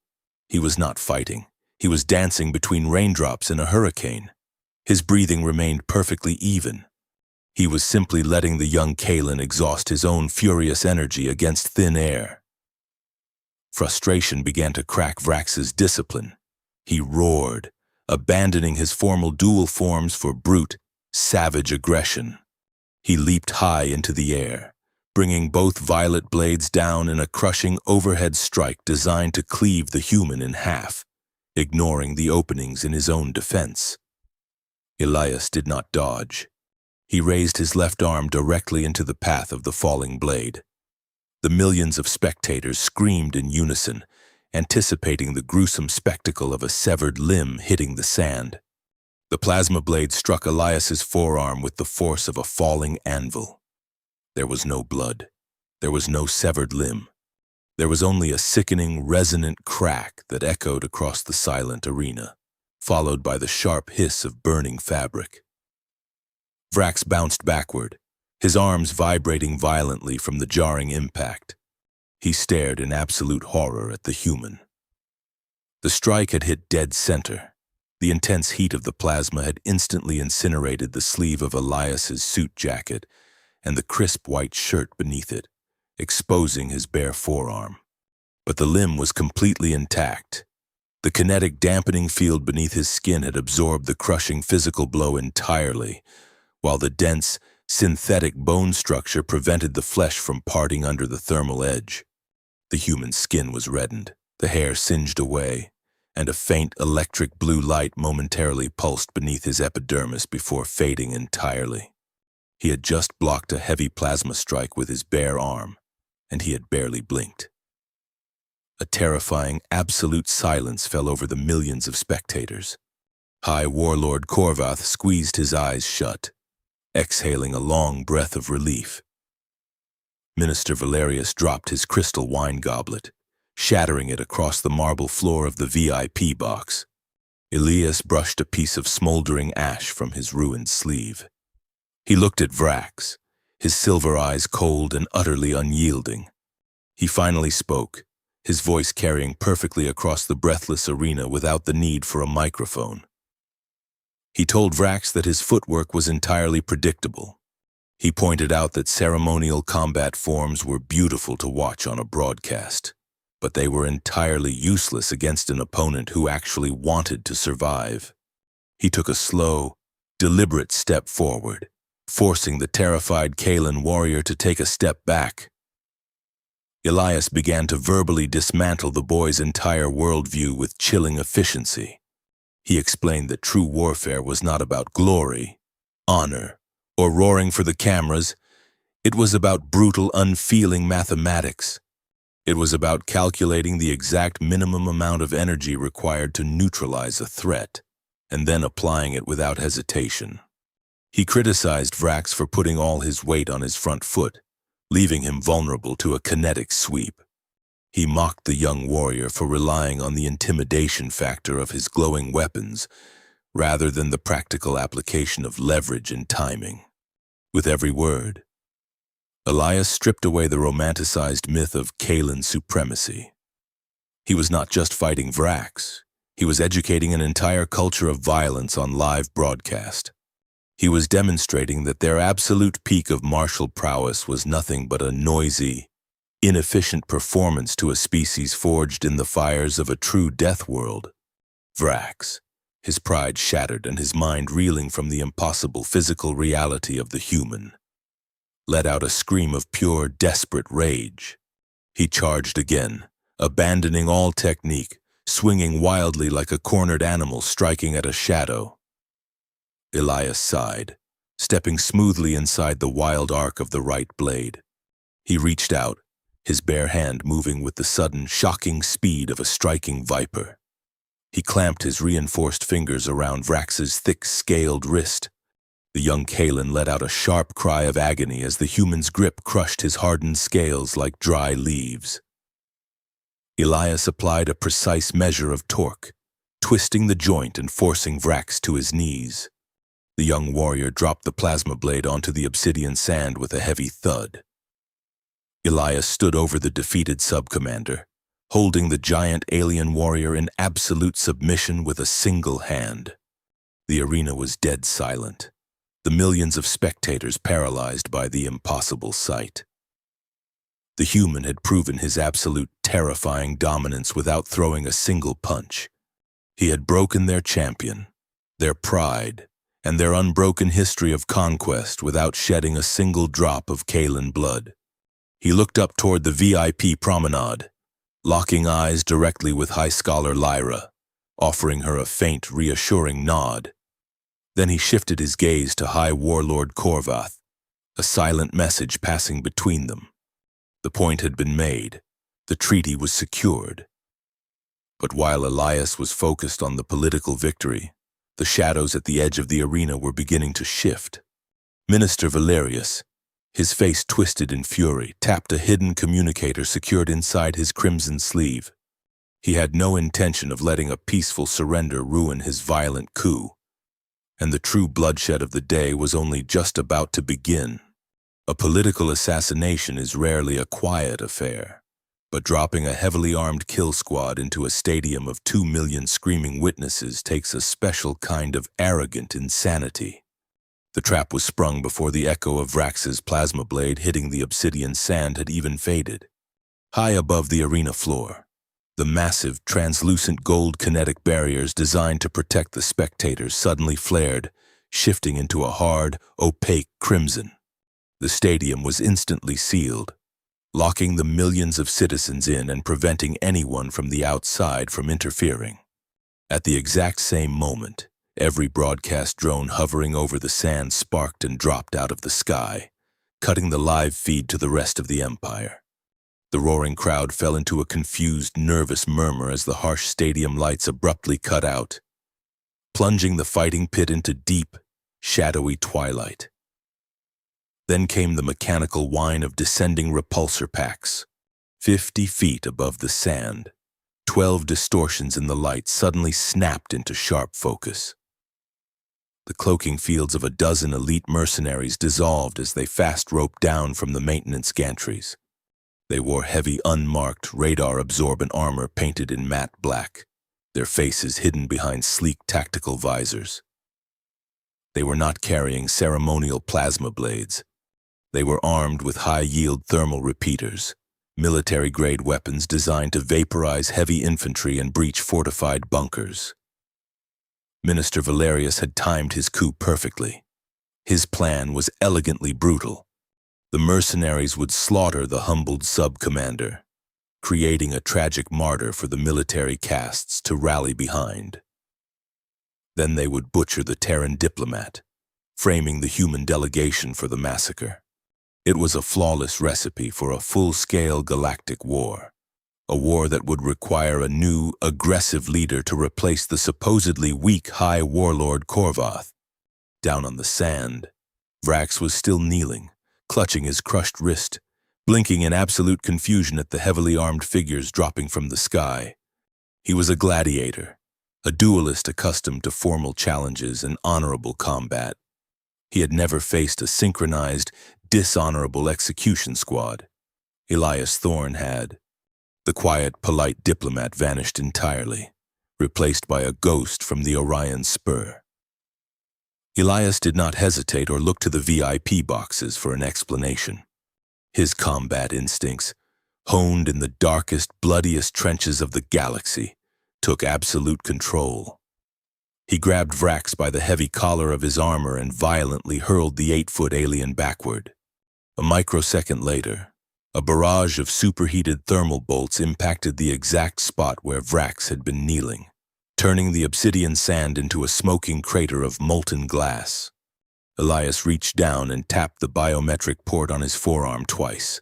He was not fighting. He was dancing between raindrops in a hurricane. His breathing remained perfectly even. He was simply letting the young Kalen exhaust his own furious energy against thin air. Frustration began to crack Vrax's discipline. He roared, abandoning his formal dual forms for brute, savage aggression. He leaped high into the air, bringing both violet blades down in a crushing overhead strike designed to cleave the human in half, ignoring the openings in his own defense. Elias did not dodge. He raised his left arm directly into the path of the falling blade. The millions of spectators screamed in unison, anticipating the gruesome spectacle of a severed limb hitting the sand. The plasma blade struck Elias's forearm with the force of a falling anvil. There was no blood. There was no severed limb. There was only a sickening, resonant crack that echoed across the silent arena, followed by the sharp hiss of burning fabric. Vrax bounced backward, his arms vibrating violently from the jarring impact. He stared in absolute horror at the human. The strike had hit dead center. The intense heat of the plasma had instantly incinerated the sleeve of Elias's suit jacket and the crisp white shirt beneath it, exposing his bare forearm. But the limb was completely intact. The kinetic dampening field beneath his skin had absorbed the crushing physical blow entirely, while the dense, synthetic bone structure prevented the flesh from parting under the thermal edge. The human skin was reddened, the hair singed away, and a faint electric blue light momentarily pulsed beneath his epidermis before fading entirely. He had just blocked a heavy plasma strike with his bare arm, and he had barely blinked. A terrifying, absolute silence fell over the millions of spectators. High Warlord Korvath squeezed his eyes shut, exhaling a long breath of relief. Minister Valerius dropped his crystal wine goblet, shattering it across the marble floor of the VIP box. Elias brushed a piece of smoldering ash from his ruined sleeve. He looked at Vrax, his silver eyes cold and utterly unyielding. He finally spoke, his voice carrying perfectly across the breathless arena without the need for a microphone. He told Vrax that his footwork was entirely predictable. He pointed out that ceremonial combat forms were beautiful to watch on a broadcast, but they were entirely useless against an opponent who actually wanted to survive. He took a slow, deliberate step forward, forcing the terrified Kalen warrior to take a step back. Elias began to verbally dismantle the boy's entire worldview with chilling efficiency. He explained that true warfare was not about glory, honor, or roaring for the cameras. It was about brutal, unfeeling mathematics. It was about calculating the exact minimum amount of energy required to neutralize a threat, and then applying it without hesitation. He criticized Vrax for putting all his weight on his front foot, leaving him vulnerable to a kinetic sweep. He mocked the young warrior for relying on the intimidation factor of his glowing weapons, rather than the practical application of leverage and timing. With every word, Elias stripped away the romanticized myth of Kalen supremacy. He was not just fighting Vrax, he was educating an entire culture of violence on live broadcast. He was demonstrating that their absolute peak of martial prowess was nothing but a noisy, inefficient performance to a species forged in the fires of a true death world. Vrax, his pride shattered and his mind reeling from the impossible physical reality of the human, let out a scream of pure, desperate rage. He charged again, abandoning all technique, swinging wildly like a cornered animal striking at a shadow. Elias sighed, stepping smoothly inside the wild arc of the right blade. He reached out, his bare hand moving with the sudden, shocking speed of a striking viper. He clamped his reinforced fingers around Vrax's thick, scaled wrist. The young Kalen let out a sharp cry of agony as the human's grip crushed his hardened scales like dry leaves. Elias applied a precise measure of torque, twisting the joint and forcing Vrax to his knees. The young warrior dropped the plasma blade onto the obsidian sand with a heavy thud. Elias stood over the defeated sub-commander, holding the giant alien warrior in absolute submission with a single hand. The arena was dead silent, the millions of spectators paralyzed by the impossible sight. The human had proven his absolute terrifying dominance without throwing a single punch. He had broken their champion, their pride, and their unbroken history of conquest without shedding a single drop of Kaelan blood. He looked up toward the VIP promenade, locking eyes directly with High Scholar Lyra, offering her a faint, reassuring nod. Then he shifted his gaze to High Warlord Korvath, a silent message passing between them. The point had been made. The treaty was secured. But while Elias was focused on the political victory, the shadows at the edge of the arena were beginning to shift. Minister Valerius, his face twisted in fury, tapped a hidden communicator secured inside his crimson sleeve. He had no intention of letting a peaceful surrender ruin his violent coup, and the true bloodshed of the day was only just about to begin. A political assassination is rarely a quiet affair, but dropping a heavily armed kill squad into a stadium of 2 million screaming witnesses takes a special kind of arrogant insanity. The trap was sprung before the echo of Vrax's plasma blade hitting the obsidian sand had even faded. High above the arena floor, the massive, translucent gold kinetic barriers designed to protect the spectators suddenly flared, shifting into a hard, opaque crimson. The stadium was instantly sealed, locking the millions of citizens in and preventing anyone from the outside from interfering. At the exact same moment, every broadcast drone hovering over the sand sparked and dropped out of the sky, cutting the live feed to the rest of the Empire. The roaring crowd fell into a confused, nervous murmur as the harsh stadium lights abruptly cut out, plunging the fighting pit into deep, shadowy twilight. Then came the mechanical whine of descending repulsor packs. 50 feet above the sand, 12 distortions in the light suddenly snapped into sharp focus. The cloaking fields of a dozen elite mercenaries dissolved as they fast-roped down from the maintenance gantries. They wore heavy, unmarked, radar-absorbent armor painted in matte black, their faces hidden behind sleek tactical visors. They were not carrying ceremonial plasma blades. They were armed with high-yield thermal repeaters, military-grade weapons designed to vaporize heavy infantry and breach fortified bunkers. Minister Valerius had timed his coup perfectly. His plan was elegantly brutal. The mercenaries would slaughter the humbled sub-commander, creating a tragic martyr for the military castes to rally behind. Then they would butcher the Terran diplomat, framing the human delegation for the massacre. It was a flawless recipe for a full-scale galactic war, a war that would require a new, aggressive leader to replace the supposedly weak High Warlord Korvath. Down on the sand, Vrax was still kneeling, clutching his crushed wrist, blinking in absolute confusion at the heavily armed figures dropping from the sky. He was a gladiator, a duelist accustomed to formal challenges and honorable combat. He had never faced a synchronized, dishonorable execution squad. Elias Thorne had. The quiet, polite diplomat vanished entirely, replaced by a ghost from the Orion Spur. Elias did not hesitate or look to the VIP boxes for an explanation. His combat instincts, honed in the darkest, bloodiest trenches of the galaxy, took absolute control. He grabbed Vrax by the heavy collar of his armor and violently hurled the 8-foot alien backward. A microsecond later, a barrage of superheated thermal bolts impacted the exact spot where Vrax had been kneeling, turning the obsidian sand into a smoking crater of molten glass. Elias reached down and tapped the biometric port on his forearm twice.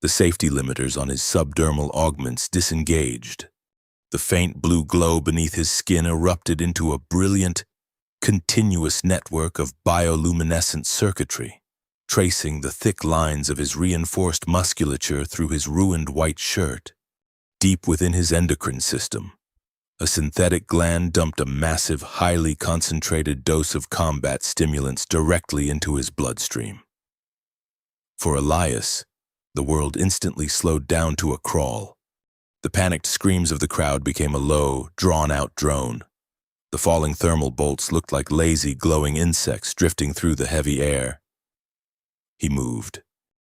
The safety limiters on his subdermal augments disengaged. The faint blue glow beneath his skin erupted into a brilliant, continuous network of bioluminescent circuitry, tracing the thick lines of his reinforced musculature through his ruined white shirt. Deep within his endocrine system, a synthetic gland dumped a massive, highly concentrated dose of combat stimulants directly into his bloodstream. For Elias, The world instantly slowed down to a crawl. The panicked screams of the crowd became a low, drawn-out drone. The falling thermal bolts looked like lazy, glowing insects drifting through the heavy air. He moved.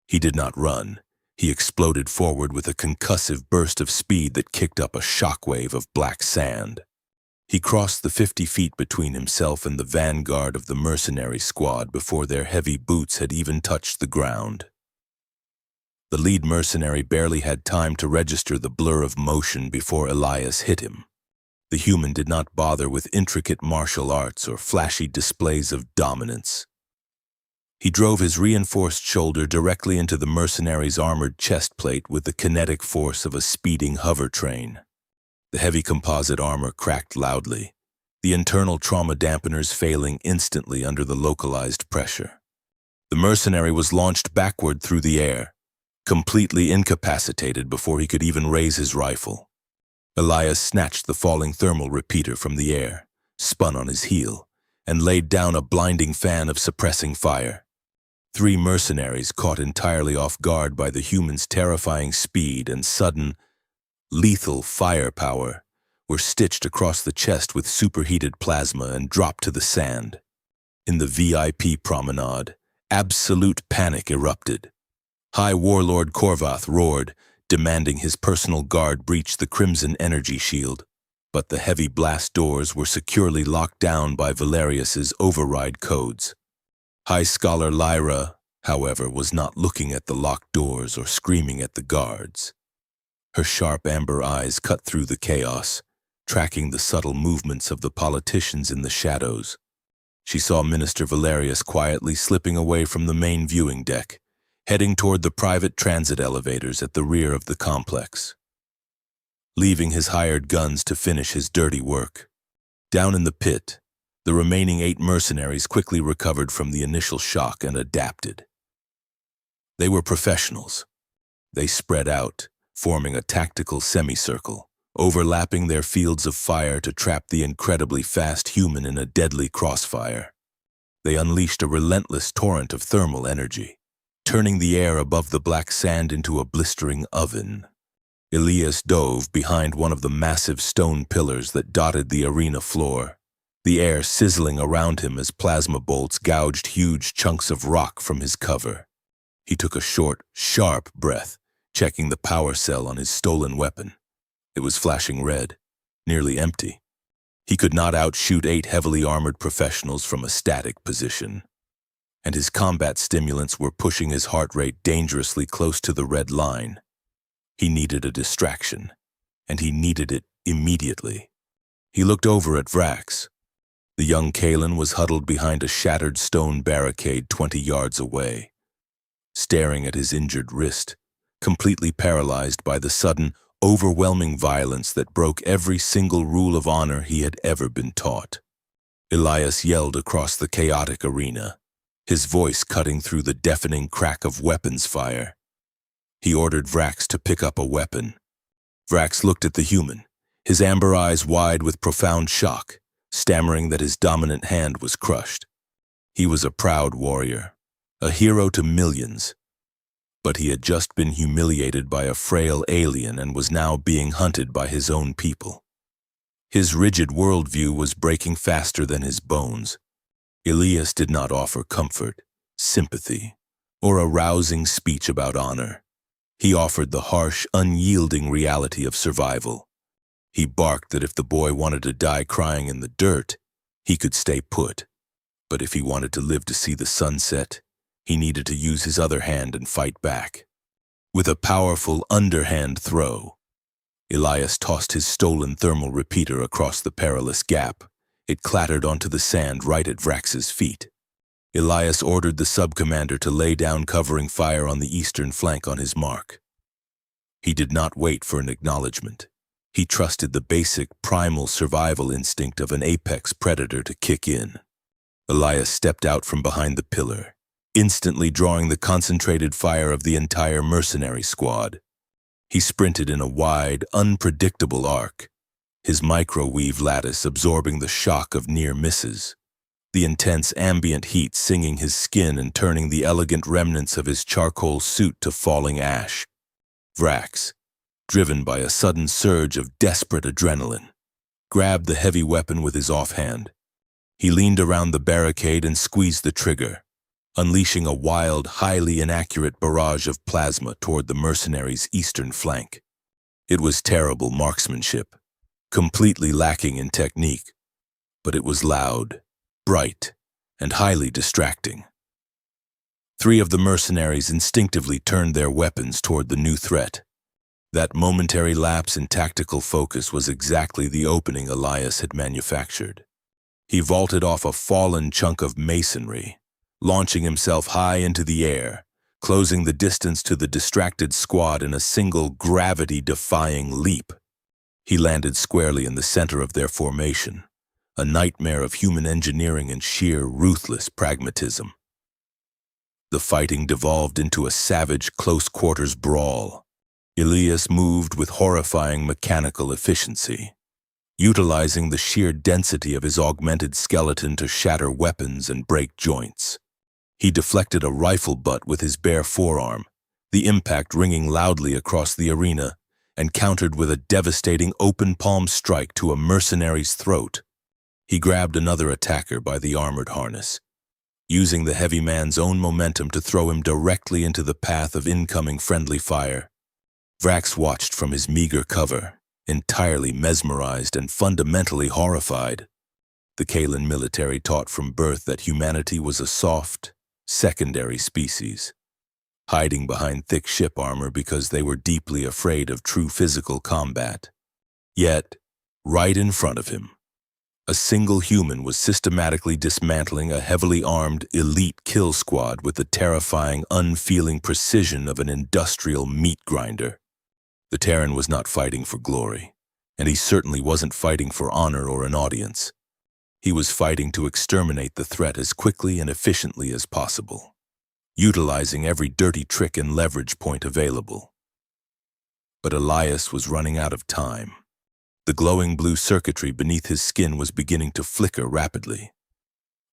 He did not run. He exploded forward with a concussive burst of speed that kicked up a shockwave of black sand. He crossed the 50 feet between himself and the vanguard of the mercenary squad before their heavy boots had even touched the ground. The lead mercenary barely had time to register the blur of motion before Elias hit him. The human did not bother with intricate martial arts or flashy displays of dominance. He drove his reinforced shoulder directly into the mercenary's armored chest plate with the kinetic force of a speeding hover train. The heavy composite armor cracked loudly, the internal trauma dampeners failing instantly under the localized pressure. The mercenary was launched backward through the air, completely incapacitated before he could even raise his rifle. Elias snatched the falling thermal repeater from the air, spun on his heel, and laid down a blinding fan of suppressing fire. 3 mercenaries, caught entirely off guard by the human's terrifying speed and sudden, lethal firepower, were stitched across the chest with superheated plasma and dropped to the sand. In the VIP promenade, absolute panic erupted. High Warlord Korvath roared, demanding his personal guard breach the crimson energy shield, but the heavy blast doors were securely locked down by Valerius's override codes. High Scholar Lyra, however, was not looking at the locked doors or screaming at the guards. Her sharp amber eyes cut through the chaos, tracking the subtle movements of the politicians in the shadows. She saw Minister Valerius quietly slipping away from the main viewing deck, heading toward the private transit elevators at the rear of the complex, leaving his hired guns to finish his dirty work. Down in the pit, the remaining 8 mercenaries quickly recovered from the initial shock and adapted. They were professionals. They spread out, forming a tactical semicircle, overlapping their fields of fire to trap the incredibly fast human in a deadly crossfire. They unleashed a relentless torrent of thermal energy, turning the air above the black sand into a blistering oven. Elias dove behind one of the massive stone pillars that dotted the arena floor, the air sizzling around him as plasma bolts gouged huge chunks of rock from his cover. He took a short, sharp breath, checking the power cell on his stolen weapon. It was flashing red, nearly empty. He could not outshoot 8 heavily armored professionals from a static position, and his combat stimulants were pushing his heart rate dangerously close to the red line. He needed a distraction, and he needed it immediately. He looked over at Vrax. The young Kalen was huddled behind a shattered stone barricade 20 yards away, staring at his injured wrist, completely paralyzed by the sudden, overwhelming violence that broke every single rule of honor he had ever been taught. Elias yelled across the chaotic arena, his voice cutting through the deafening crack of weapons fire. He ordered Vrax to pick up a weapon. Vrax looked at the human, his amber eyes wide with profound shock, stammering that his dominant hand was crushed. He was a proud warrior, a hero to millions, but he had just been humiliated by a frail alien and was now being hunted by his own people. His rigid worldview was breaking faster than his bones. Elias did not offer comfort, sympathy, or a rousing speech about honor. He offered the harsh, unyielding reality of survival. He barked that if the boy wanted to die crying in the dirt, he could stay put. But if he wanted to live to see the sunset, he needed to use his other hand and fight back. With a powerful underhand throw, Elias tossed his stolen thermal repeater across the perilous gap. It clattered onto the sand right at Vrax's feet. Elias ordered the sub-commander to lay down covering fire on the eastern flank on his mark. He did not wait for an acknowledgement. He trusted the basic, primal survival instinct of an apex predator to kick in. Elias stepped out from behind the pillar, instantly drawing the concentrated fire of the entire mercenary squad. He sprinted in a wide, unpredictable arc, his microwave lattice absorbing the shock of near misses. the intense ambient heat singing his skin and turning the elegant remnants of his charcoal suit to falling ash. Vrax, driven by a sudden surge of desperate adrenaline, grabbed the heavy weapon with his offhand. He leaned around the barricade and squeezed the trigger, unleashing a wild, highly inaccurate barrage of plasma toward the mercenaries' eastern flank. It was terrible marksmanship, completely lacking in technique, but it was loud, bright, and highly distracting. 3 of the mercenaries instinctively turned their weapons toward the new threat. That momentary lapse in tactical focus was exactly the opening Elias had manufactured. He vaulted off a fallen chunk of masonry, launching himself high into the air, closing the distance to the distracted squad in a single gravity-defying leap. He landed squarely in the center of their formation, a nightmare of human engineering and sheer, ruthless pragmatism. The fighting devolved into a savage close-quarters brawl. Elias moved with horrifying mechanical efficiency, utilizing the sheer density of his augmented skeleton to shatter weapons and break joints. He deflected a rifle butt with his bare forearm, the impact ringing loudly across the arena, and countered with a devastating open palm strike to a mercenary's throat. He grabbed another attacker by the armored harness, using the heavy man's own momentum to throw him directly into the path of incoming friendly fire. Vrax watched from his meager cover, entirely mesmerized and fundamentally horrified. The Kalan military taught from birth that humanity was a soft, secondary species, hiding behind thick ship armor because they were deeply afraid of true physical combat. Yet, right in front of him, a single human was systematically dismantling a heavily armed elite kill squad with the terrifying, unfeeling precision of an industrial meat grinder. The Terran was not fighting for glory, and he certainly wasn't fighting for honor or an audience. He was fighting to exterminate the threat as quickly and efficiently as possible, utilizing every dirty trick and leverage point available. But Elias was running out of time. The glowing blue circuitry beneath his skin was beginning to flicker rapidly,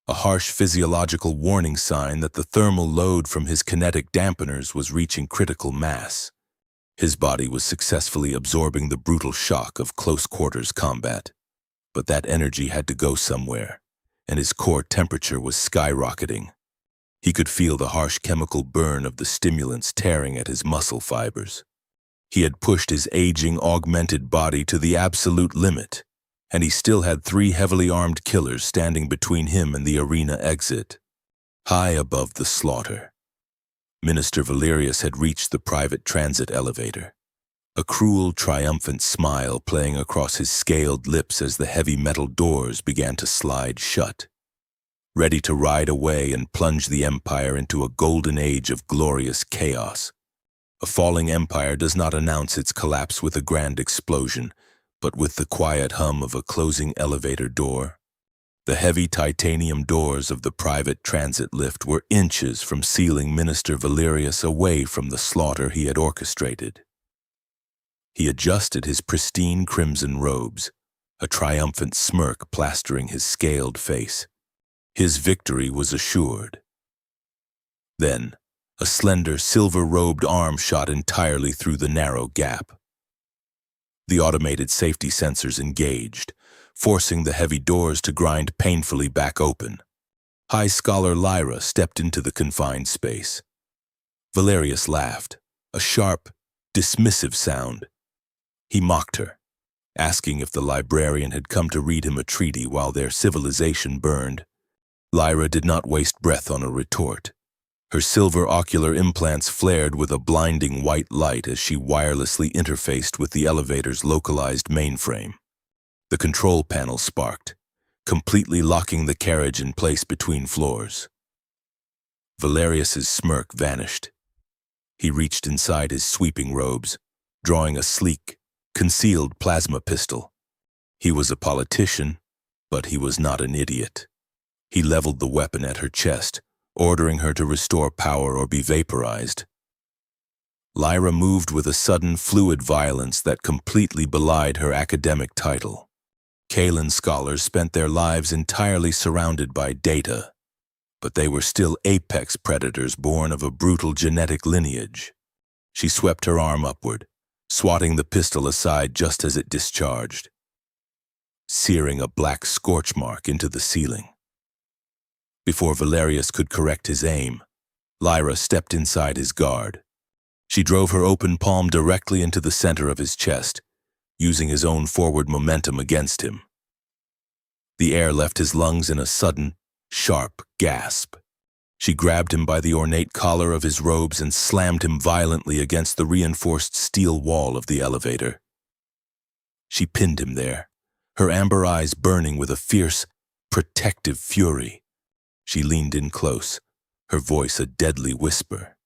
a harsh physiological warning sign that the thermal load from his kinetic dampeners was reaching critical mass. His body was successfully absorbing the brutal shock of close-quarters combat, but that energy had to go somewhere, and his core temperature was skyrocketing. He could feel the harsh chemical burn of the stimulants tearing at his muscle fibers. He had pushed his aging, augmented body to the absolute limit, and he still had 3 heavily armed killers standing between him and the arena exit. High above the slaughter, Minister Valerius had reached the private transit elevator, a cruel, triumphant smile playing across his scaled lips as the heavy metal doors began to slide shut, ready to ride away and plunge the Empire into a golden age of glorious chaos. A falling empire does not announce its collapse with a grand explosion, but with the quiet hum of a closing elevator door. The heavy titanium doors of the private transit lift were inches from sealing Minister Valerius away from the slaughter he had orchestrated. He adjusted his pristine crimson robes, a triumphant smirk plastering his scaled face. His victory was assured. Then, a slender, silver-robed arm shot entirely through the narrow gap. The automated safety sensors engaged, forcing the heavy doors to grind painfully back open. High Scholar Lyra stepped into the confined space. Valerius laughed, a sharp, dismissive sound. He mocked her, asking if the librarian had come to read him a treaty while their civilization burned. Lyra did not waste breath on a retort. Her silver ocular implants flared with a blinding white light as she wirelessly interfaced with the elevator's localized mainframe. The control panel sparked, completely locking the carriage in place between floors. Valerius's smirk vanished. He reached inside his sweeping robes, drawing a sleek, concealed plasma pistol. He was a politician, but he was not an idiot. He leveled the weapon at her chest, ordering her to restore power or be vaporized. Lyra moved with a sudden, fluid violence that completely belied her academic title. Kalan scholars spent their lives entirely surrounded by data, but they were still apex predators born of a brutal genetic lineage. She swept her arm upward, swatting the pistol aside just as it discharged, searing a black scorch mark into the ceiling. Before Valerius could correct his aim, Lyra stepped inside his guard. She drove her open palm directly into the center of his chest, using his own forward momentum against him. The air left his lungs in a sudden, sharp gasp. She grabbed him by the ornate collar of his robes and slammed him violently against the reinforced steel wall of the elevator. She pinned him there, her amber eyes burning with a fierce, protective fury. She leaned in close, her voice a deadly whisper.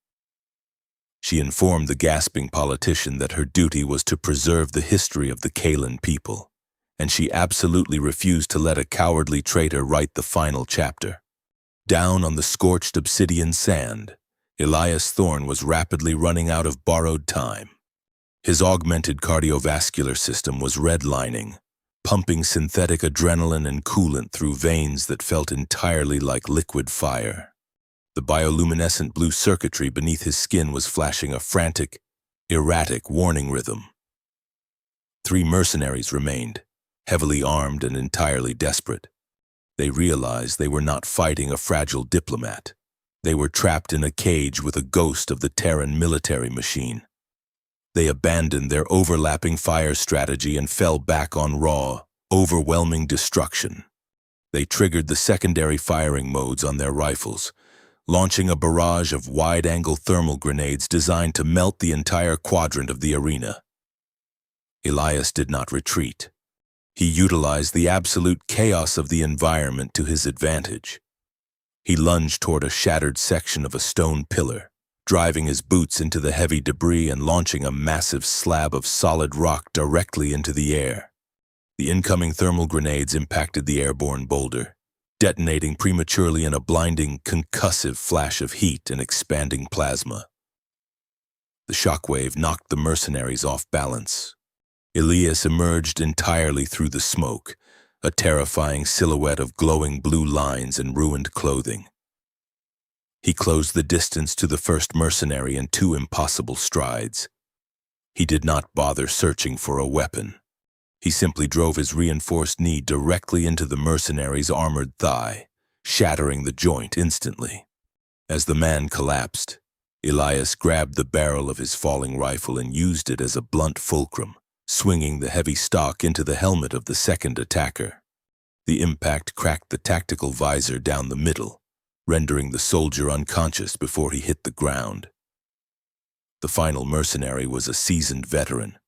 She informed the gasping politician that her duty was to preserve the history of the Kalan people, and she absolutely refused to let a cowardly traitor write the final chapter. Down on the scorched obsidian sand, Elias Thorne was rapidly running out of borrowed time. His augmented cardiovascular system was redlining, pumping synthetic adrenaline and coolant through veins that felt entirely like liquid fire. The bioluminescent blue circuitry beneath his skin was flashing a frantic, erratic warning rhythm. 3 mercenaries remained, heavily armed and entirely desperate. They realized they were not fighting a fragile diplomat. They were trapped in a cage with a ghost of the Terran military machine. They abandoned their overlapping fire strategy and fell back on raw, overwhelming destruction. They triggered the secondary firing modes on their rifles, launching a barrage of wide-angle thermal grenades designed to melt the entire quadrant of the arena. Elias did not retreat. He utilized the absolute chaos of the environment to his advantage. He lunged toward a shattered section of a stone pillar, driving his boots into the heavy debris and launching a massive slab of solid rock directly into the air. The incoming thermal grenades impacted the airborne boulder, detonating prematurely in a blinding, concussive flash of heat and expanding plasma. The shockwave knocked the mercenaries off balance. Elias emerged entirely through the smoke, a terrifying silhouette of glowing blue lines and ruined clothing. He closed the distance to the first mercenary in 2 impossible strides. He did not bother searching for a weapon. He simply drove his reinforced knee directly into the mercenary's armored thigh, shattering the joint instantly. As the man collapsed, Elias grabbed the barrel of his falling rifle and used it as a blunt fulcrum, swinging the heavy stock into the helmet of the second attacker. The impact cracked the tactical visor down the middle, rendering the soldier unconscious before he hit the ground. The final mercenary was a seasoned veteran.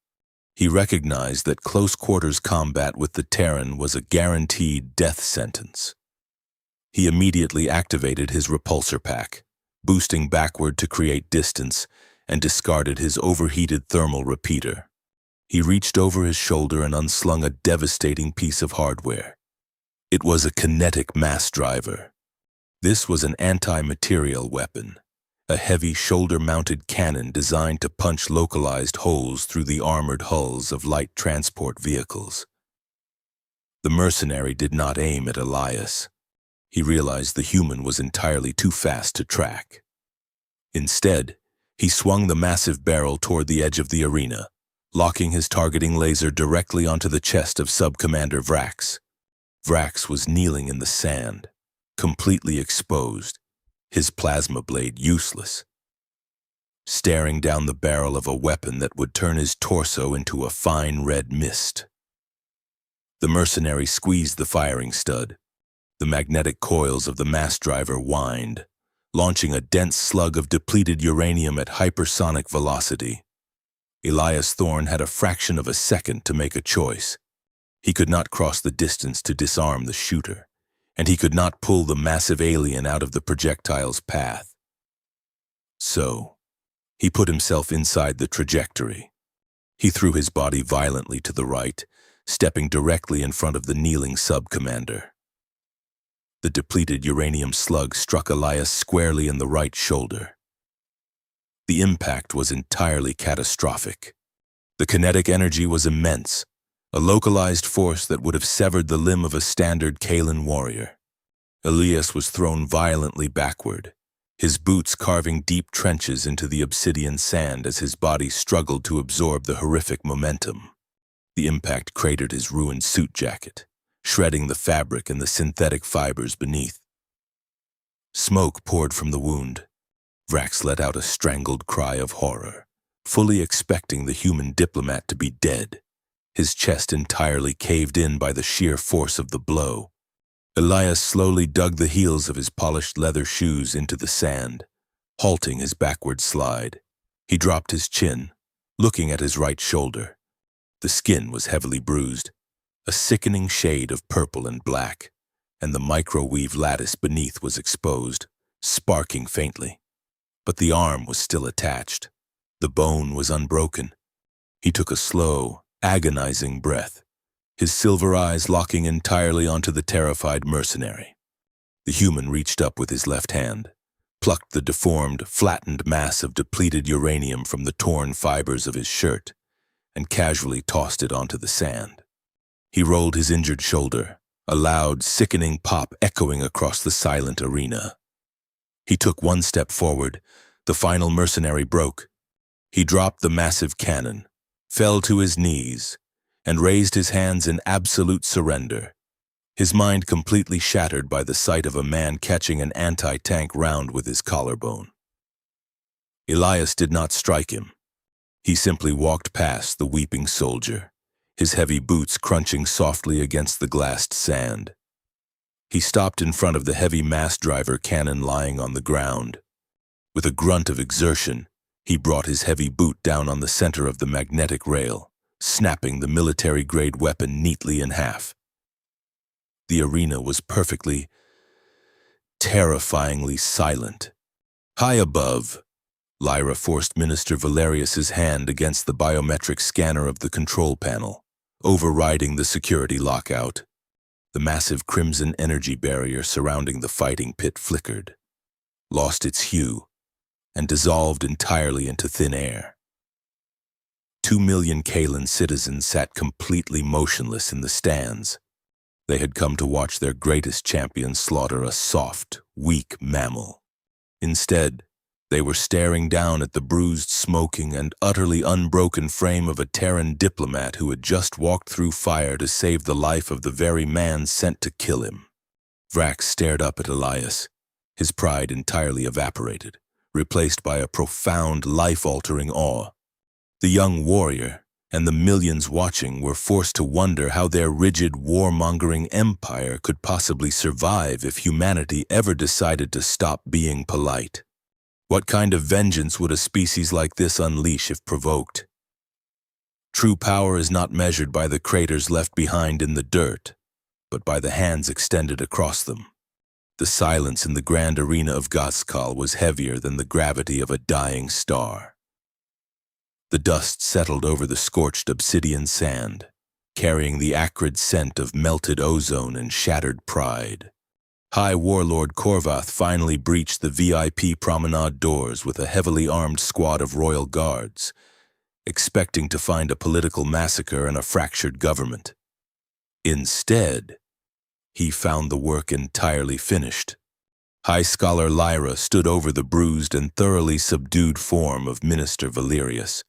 He recognized that close-quarters combat with the Terran was a guaranteed death sentence. He immediately activated his repulsor pack, boosting backward to create distance, and discarded his overheated thermal repeater. He reached over his shoulder and unslung a devastating piece of hardware. It was a kinetic mass driver. This was an anti-material weapon, a heavy shoulder-mounted cannon designed to punch localized holes through the armored hulls of light transport vehicles. The mercenary did not aim at Elias. He realized the human was entirely too fast to track. Instead, he swung the massive barrel toward the edge of the arena, locking his targeting laser directly onto the chest of Sub-Commander Vrax. Vrax was kneeling in the sand, completely exposed, his plasma blade useless, staring down the barrel of a weapon that would turn his torso into a fine red mist. The mercenary squeezed the firing stud. The magnetic coils of the mass driver whined, launching a dense slug of depleted uranium at hypersonic velocity. Elias Thorne had a fraction of a second to make a choice. He could not cross the distance to disarm the shooter, and he could not pull the massive alien out of the projectile's path. So, he put himself inside the trajectory. He threw his body violently to the right, stepping directly in front of the kneeling sub-commander. The depleted uranium slug struck Elias squarely in the right shoulder. The impact was entirely catastrophic. The kinetic energy was immense, a localized force that would have severed the limb of a standard Kalan warrior. Elias was thrown violently backward, his boots carving deep trenches into the obsidian sand as his body struggled to absorb the horrific momentum. The impact cratered his ruined suit jacket, shredding the fabric and the synthetic fibers beneath. Smoke poured from the wound. Vrax let out a strangled cry of horror, fully expecting the human diplomat to be dead, his chest entirely caved in by the sheer force of the blow. Elias slowly dug the heels of his polished leather shoes into the sand, halting his backward slide. He dropped his chin, looking at his right shoulder. The skin was heavily bruised, a sickening shade of purple and black, and the microwave lattice beneath was exposed, sparking faintly. But the arm was still attached. The bone was unbroken. He took a slow, agonizing breath, his silver eyes locking entirely onto the terrified mercenary. The human reached up with his left hand, plucked the deformed, flattened mass of depleted uranium from the torn fibers of his shirt, and casually tossed it onto the sand. He rolled his injured shoulder, a loud, sickening pop echoing across the silent arena. He took one step forward. The final mercenary broke. He dropped the massive cannon, fell to his knees, and raised his hands in absolute surrender, his mind completely shattered by the sight of a man catching an anti-tank round with his collarbone. Elias did not strike him. He simply walked past the weeping soldier, his heavy boots crunching softly against the glassed sand. He stopped in front of the heavy mass-driver cannon lying on the ground. With a grunt of exertion, he brought his heavy boot down on the center of the magnetic rail, snapping the military-grade weapon neatly in half. The arena was perfectly, terrifyingly silent. High above, Lyra forced Minister Valerius's hand against the biometric scanner of the control panel, overriding the security lockout. The massive crimson energy barrier surrounding the fighting pit flickered, lost its hue, and dissolved entirely into thin air. 2 million Kalan citizens sat completely motionless in the stands. They had come to watch their greatest champion slaughter a soft, weak mammal. Instead, they were staring down at the bruised, smoking, and utterly unbroken frame of a Terran diplomat who had just walked through fire to save the life of the very man sent to kill him. Vrax stared up at Elias, his pride entirely evaporated, replaced by a profound, life-altering awe. The young warrior and the millions watching were forced to wonder how their rigid, warmongering empire could possibly survive if humanity ever decided to stop being polite. What kind of vengeance would a species like this unleash if provoked? True power is not measured by the craters left behind in the dirt, but by the hands extended across them. The silence in the grand arena of Goskal was heavier than the gravity of a dying star. The dust settled over the scorched obsidian sand, carrying the acrid scent of melted ozone and shattered pride. High Warlord Korvath finally breached the VIP promenade doors with a heavily armed squad of royal guards, expecting to find a political massacre and a fractured government. Instead, he found the work entirely finished. High Scholar Lyra stood over the bruised and thoroughly subdued form of Minister Valerius.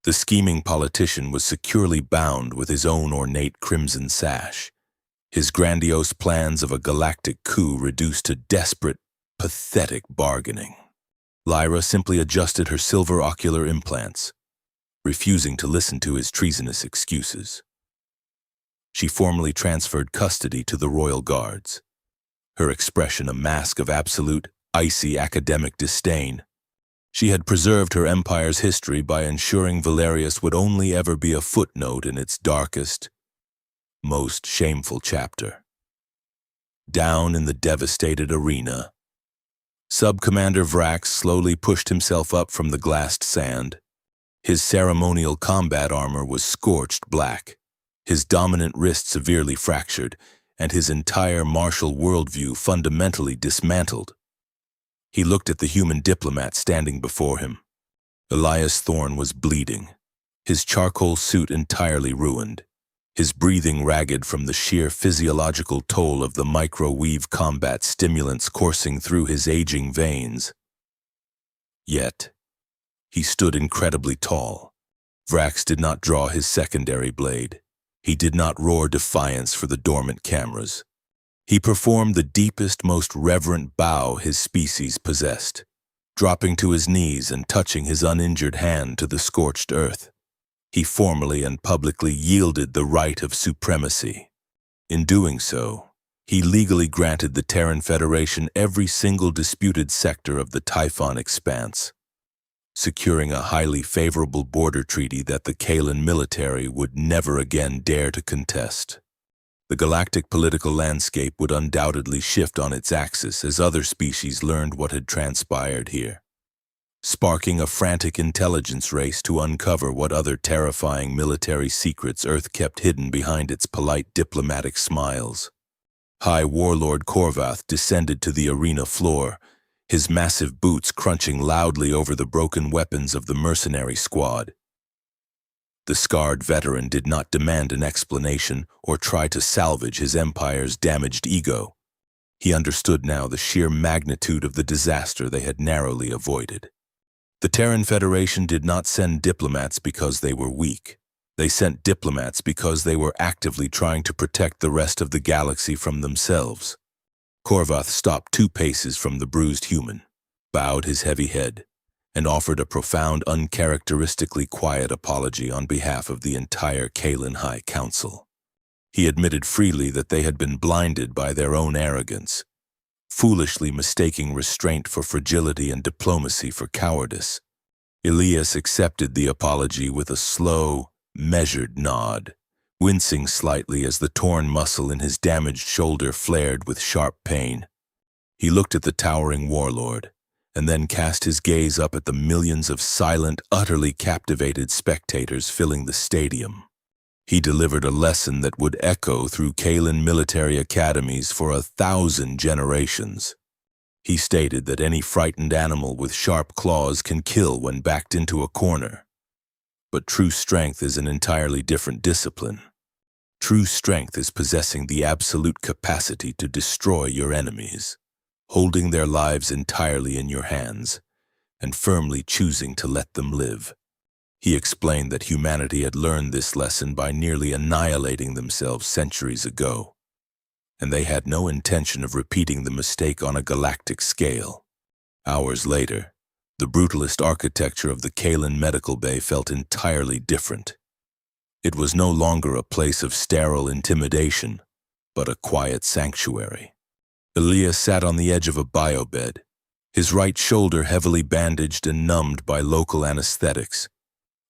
The scheming politician was securely bound with his own ornate crimson sash, his grandiose plans of a galactic coup reduced to desperate, pathetic bargaining. Lyra simply adjusted her silver ocular implants, refusing to listen to his treasonous excuses. She formally transferred custody to the royal guards, her expression a mask of absolute, icy academic disdain. She had preserved her empire's history by ensuring Valerius would only ever be a footnote in its darkest, most shameful chapter. Down in the devastated arena, Sub-Commander Vrax slowly pushed himself up from the glassed sand. His ceremonial combat armor was scorched black, his dominant wrist severely fractured, and his entire martial worldview fundamentally dismantled. He looked at the human diplomat standing before him. Elias Thorne was bleeding, his charcoal suit entirely ruined, his breathing ragged from the sheer physiological toll of the microwave combat stimulants coursing through his aging veins. Yet, he stood incredibly tall. Vrax did not draw his secondary blade. He did not roar defiance for the dormant cameras. He performed the deepest, most reverent bow his species possessed, dropping to his knees and touching his uninjured hand to the scorched earth. He formally and publicly yielded the right of supremacy. In doing so, he legally granted the Terran Federation every single disputed sector of the Typhon expanse, securing a highly favorable border treaty that the Kaelan military would never again dare to contest. The galactic political landscape would undoubtedly shift on its axis as other species learned what had transpired here, sparking a frantic intelligence race to uncover what other terrifying military secrets Earth kept hidden behind its polite diplomatic smiles. High Warlord Korvath descended to the arena floor, his massive boots crunching loudly over the broken weapons of the mercenary squad. The scarred veteran did not demand an explanation or try to salvage his empire's damaged ego. He understood now the sheer magnitude of the disaster they had narrowly avoided. The Terran Federation did not send diplomats because they were weak. They sent diplomats because they were actively trying to protect the rest of the galaxy from themselves. Korvath stopped 2 paces from the bruised human, bowed his heavy head, and offered a profound, uncharacteristically quiet apology on behalf of the entire Kaelan High Council. He admitted freely that they had been blinded by their own arrogance, foolishly mistaking restraint for fragility and diplomacy for cowardice. Elias accepted the apology with a slow, measured nod, wincing slightly as the torn muscle in his damaged shoulder flared with sharp pain. He looked at the towering warlord, and then cast his gaze up at the millions of silent, utterly captivated spectators filling the stadium. He delivered a lesson that would echo through Kaelan military academies for 1,000 generations. He stated that any frightened animal with sharp claws can kill when backed into a corner. But true strength is an entirely different discipline. True strength is possessing the absolute capacity to destroy your enemies, holding their lives entirely in your hands, and firmly choosing to let them live. He explained that humanity had learned this lesson by nearly annihilating themselves centuries ago, and they had no intention of repeating the mistake on a galactic scale. Hours later, the brutalist architecture of the Kaelan medical bay felt entirely different. It was no longer a place of sterile intimidation, but a quiet sanctuary. Elias sat on the edge of a biobed, his right shoulder heavily bandaged and numbed by local anesthetics.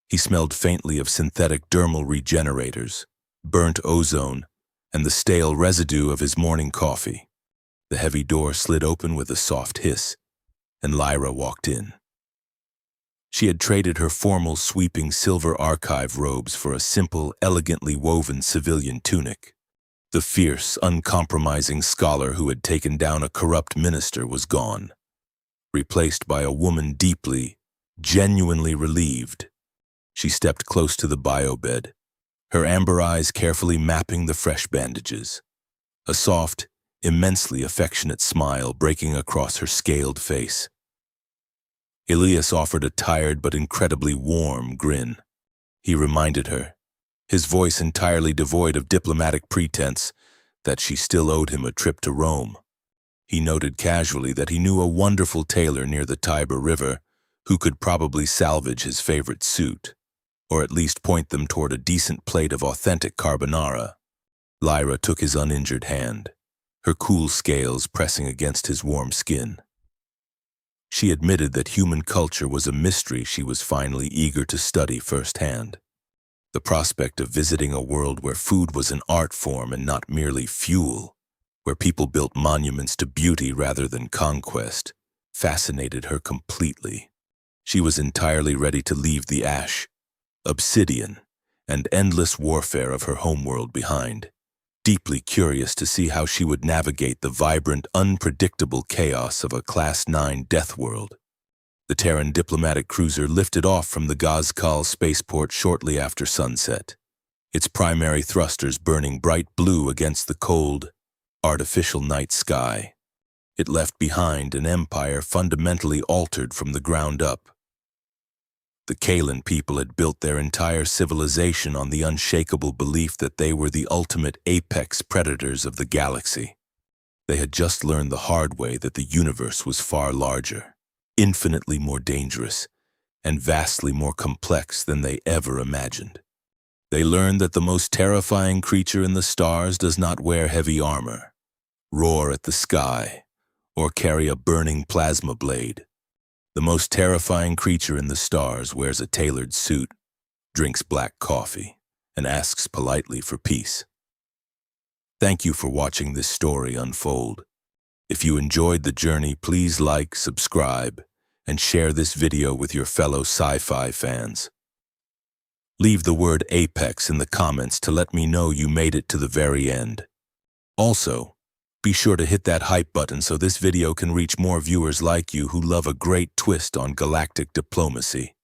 He smelled faintly of synthetic dermal regenerators, burnt ozone, and the stale residue of his morning coffee. The heavy door slid open with a soft hiss, and Lyra walked in. She had traded her formal, sweeping silver archive robes for a simple, elegantly woven civilian tunic. The fierce, uncompromising scholar who had taken down a corrupt minister was gone, replaced by a woman deeply, genuinely relieved. She stepped close to the biobed, her amber eyes carefully mapping the fresh bandages. A soft, immensely affectionate smile breaking across her scaled face. Elias offered a tired but incredibly warm grin. He reminded her, his voice entirely devoid of diplomatic pretense, that she still owed him a trip to Rome. He noted casually that he knew a wonderful tailor near the Tiber River who could probably salvage his favorite suit, or at least point them toward a decent plate of authentic carbonara. Lyra took his uninjured hand, her cool scales pressing against his warm skin. She admitted that human culture was a mystery she was finally eager to study firsthand. The prospect of visiting a world where food was an art form and not merely fuel, where people built monuments to beauty rather than conquest, fascinated her completely. She was entirely ready to leave the ash, obsidian, and endless warfare of her homeworld behind, deeply curious to see how she would navigate the vibrant, unpredictable chaos of a Class 9 death world. The Terran diplomatic cruiser lifted off from the Gazkal spaceport shortly after sunset. its primary thrusters burning bright blue against the cold, artificial night sky. It left behind an empire fundamentally altered from the ground up. The Kalan people had built their entire civilization on the unshakable belief that they were the ultimate apex predators of the galaxy. They had just learned the hard way that the universe was far larger, infinitely more dangerous, and vastly more complex than they ever imagined. They learned that the most terrifying creature in the stars does not wear heavy armor, roar at the sky, or carry a burning plasma blade. The most terrifying creature in the stars wears a tailored suit, drinks black coffee, and asks politely for peace. Thank you for watching this story unfold. If you enjoyed the journey, please like, subscribe, and share this video with your fellow sci-fi fans. Leave the word Apex in the comments to let me know you made it to the very end. Also, be sure to hit that hype button so this video can reach more viewers like you who love a great twist on galactic diplomacy.